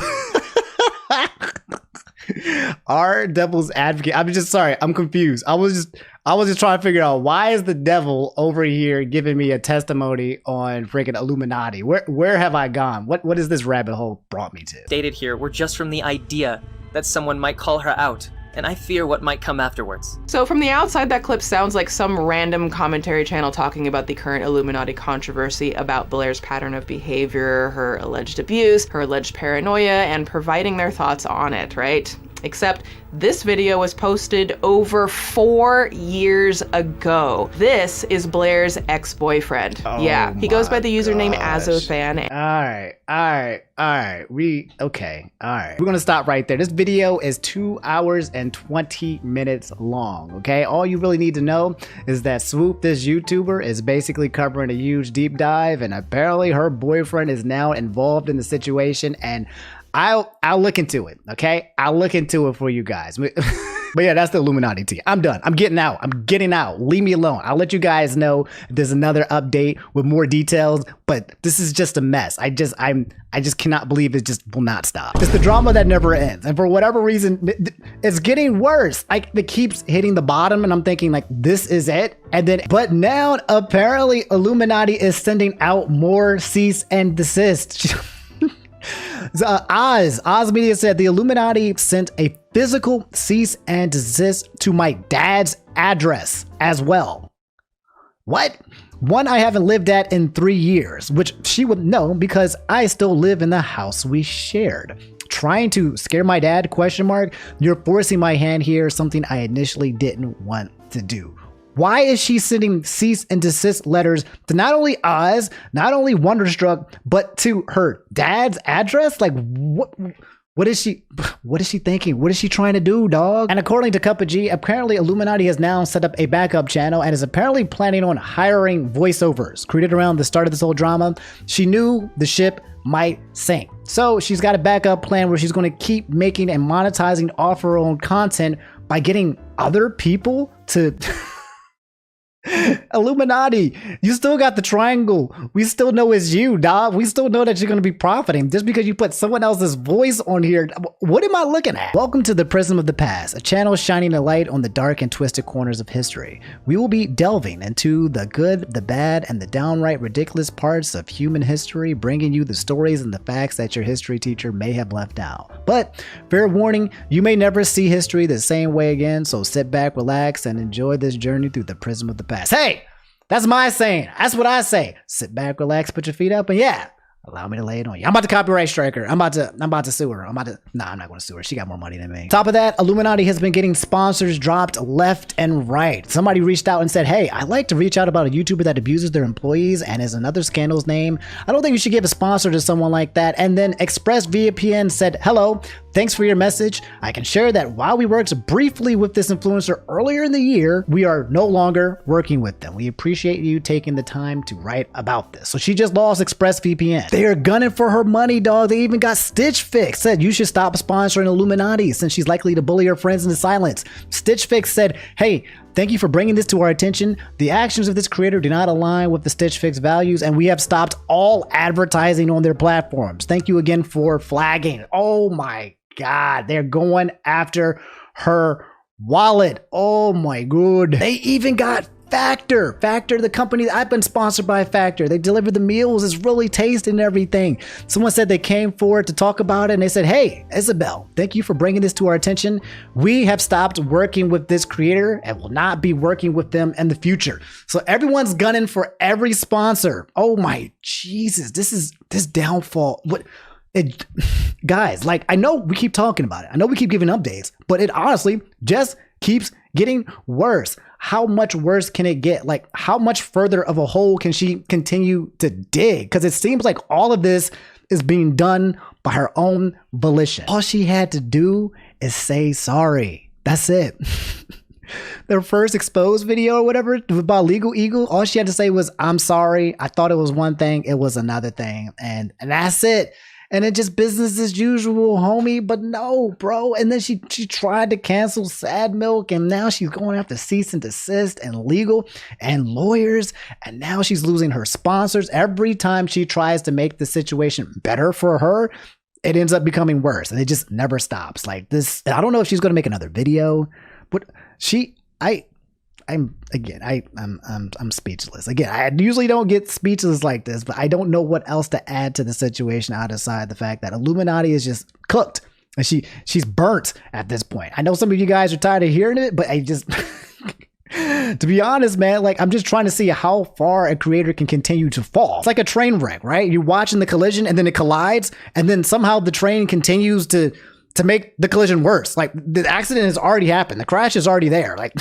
Our devil's advocate. I'm just sorry. I'm confused. I was just trying to figure out why is the devil over here giving me a testimony on freaking Illuminati? Where have I gone? What is this rabbit hole brought me to? Stated here were just from the idea that someone might call her out, and I fear what might come afterwards. So from the outside, that clip sounds like some random commentary channel talking about the current Illuminati controversy about Blair's pattern of behavior, her alleged abuse, her alleged paranoia, and providing their thoughts on it, right? Except this video was posted over 4 years ago. This is Blair's ex-boyfriend. Oh, yeah, he goes by the username gosh. Azothan. All right. All right. We're gonna stop right there. This video is 2 hours and 20 minutes long, okay? All you really need to know is that Swoop, this YouTuber, is basically covering a huge deep dive, and apparently her boyfriend is now involved in the situation, and I'll look into it, okay? I'll look into it for you guys. But yeah, that's the Illuminati tea. I'm done. I'm getting out. Leave me alone. I'll let you guys know if there's another update with more details, but this is just a mess. I just cannot believe it just will not stop. It's the drama that never ends. And for whatever reason, it's getting worse. Like, it keeps hitting the bottom and I'm thinking like, this is it. But now apparently Illuminati is sending out more cease and desist. Oz Media said the Illuminati sent a physical cease and desist to my dad's address as well. What? One I haven't lived at in 3 years, which she would know because I still live in the house we shared. trying to scare my dad? Question mark. You're forcing my hand here, something I initially didn't want to do. Why is she sending cease and desist letters to not only Oz, not only Wonderstruck, but to her dad's address? Like, what is she thinking? What is she trying to do, dog? And according to Cup of G, apparently Illuminaughtii has now set up a backup channel and is apparently planning on hiring voiceovers created around the start of this whole drama. She knew the ship might sink. So she's got a backup plan where she's going to keep making and monetizing off her own content by getting other people to... Illuminaughtii, you still got the triangle. We still know it's you, dog. We still know that you're going to be profiting just because you put someone else's voice on here. What am I looking at? Welcome to the Prism of the Past, a channel shining a light on the dark and twisted corners of history. We will be delving into the good, the bad, and the downright ridiculous parts of human history, bringing you the stories and the facts that your history teacher may have left out. But fair warning, you may never see history the same way again, so sit back, relax, and enjoy this journey through the prism of the past. Hey, that's my saying. That's what I say. Sit back, relax, put your feet up, and yeah, allow me to lay it on you. I'm about to copyright strike her. I'm about to sue her. Nah, I'm not going to sue her. She got more money than me. Top of that, Illuminaughtii has been getting sponsors dropped left and right. Somebody reached out and said, hey, I like to reach out about a YouTuber that abuses their employees and is another scandal's name. I don't think you should give a sponsor to someone like that. And then ExpressVPN said, hello, thanks for your message. I can share that while we worked briefly with this influencer earlier in the year, we are no longer working with them. We appreciate you taking the time to write about this. So she just lost ExpressVPN. They are gunning for her money, dog. They even got Stitch Fix said you should stop sponsoring Illuminaughtii since she's likely to bully her friends into silence. Stitch Fix said, hey, thank you for bringing this to our attention. The actions of this creator do not align with the Stitch Fix values, and we have stopped all advertising on their platforms. Thank you again for flagging. Oh my God, they're going after her wallet. Oh my God. They even got Factor, the company that I've been sponsored by Factor. They deliver the meals. It's really tasty and everything. Someone said they came forward to talk about it and they said, hey, Isabel, thank you for bringing this to our attention. We have stopped working with this creator and will not be working with them in the future. So everyone's gunning for every sponsor. Oh my Jesus, this downfall. Guys, like, I know we keep talking about it. I know we keep giving updates, but it honestly just keeps getting worse. How much worse can it get? Like, how much further of a hole can she continue to dig? Because it seems like all of this is being done by her own volition. All she had to do is say sorry. That's it. Their first exposed video or whatever about Legal Eagle, all she had to say was, I'm sorry. I thought it was one thing. It was another thing. And that's it. And it just business as usual, homie. But no, bro. And then she tried to cancel Sad Milk, and now she's going after cease and desist and legal and lawyers. And now she's losing her sponsors. Every time she tries to make the situation better for her, it ends up becoming worse. And it just never stops. Like this, I don't know if she's going to make another video, but I'm speechless. Again, I usually don't get speechless like this, but I don't know what else to add to the situation outside the fact that Illuminaughtii is just cooked and she's burnt at this point. I know some of you guys are tired of hearing it, but I just to be honest, man, like I'm just trying to see how far a creator can continue to fall. It's like a train wreck, right? You're watching the collision and then it collides and then somehow the train continues to make the collision worse. Like the accident has already happened. The crash is already there. Like,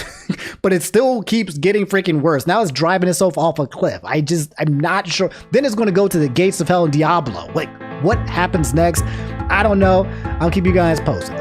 but it still keeps getting freaking worse. Now it's driving itself off a cliff. I'm not sure. Then it's going to go to the gates of hell and Diablo. Like what happens next? I don't know. I'll keep you guys posted.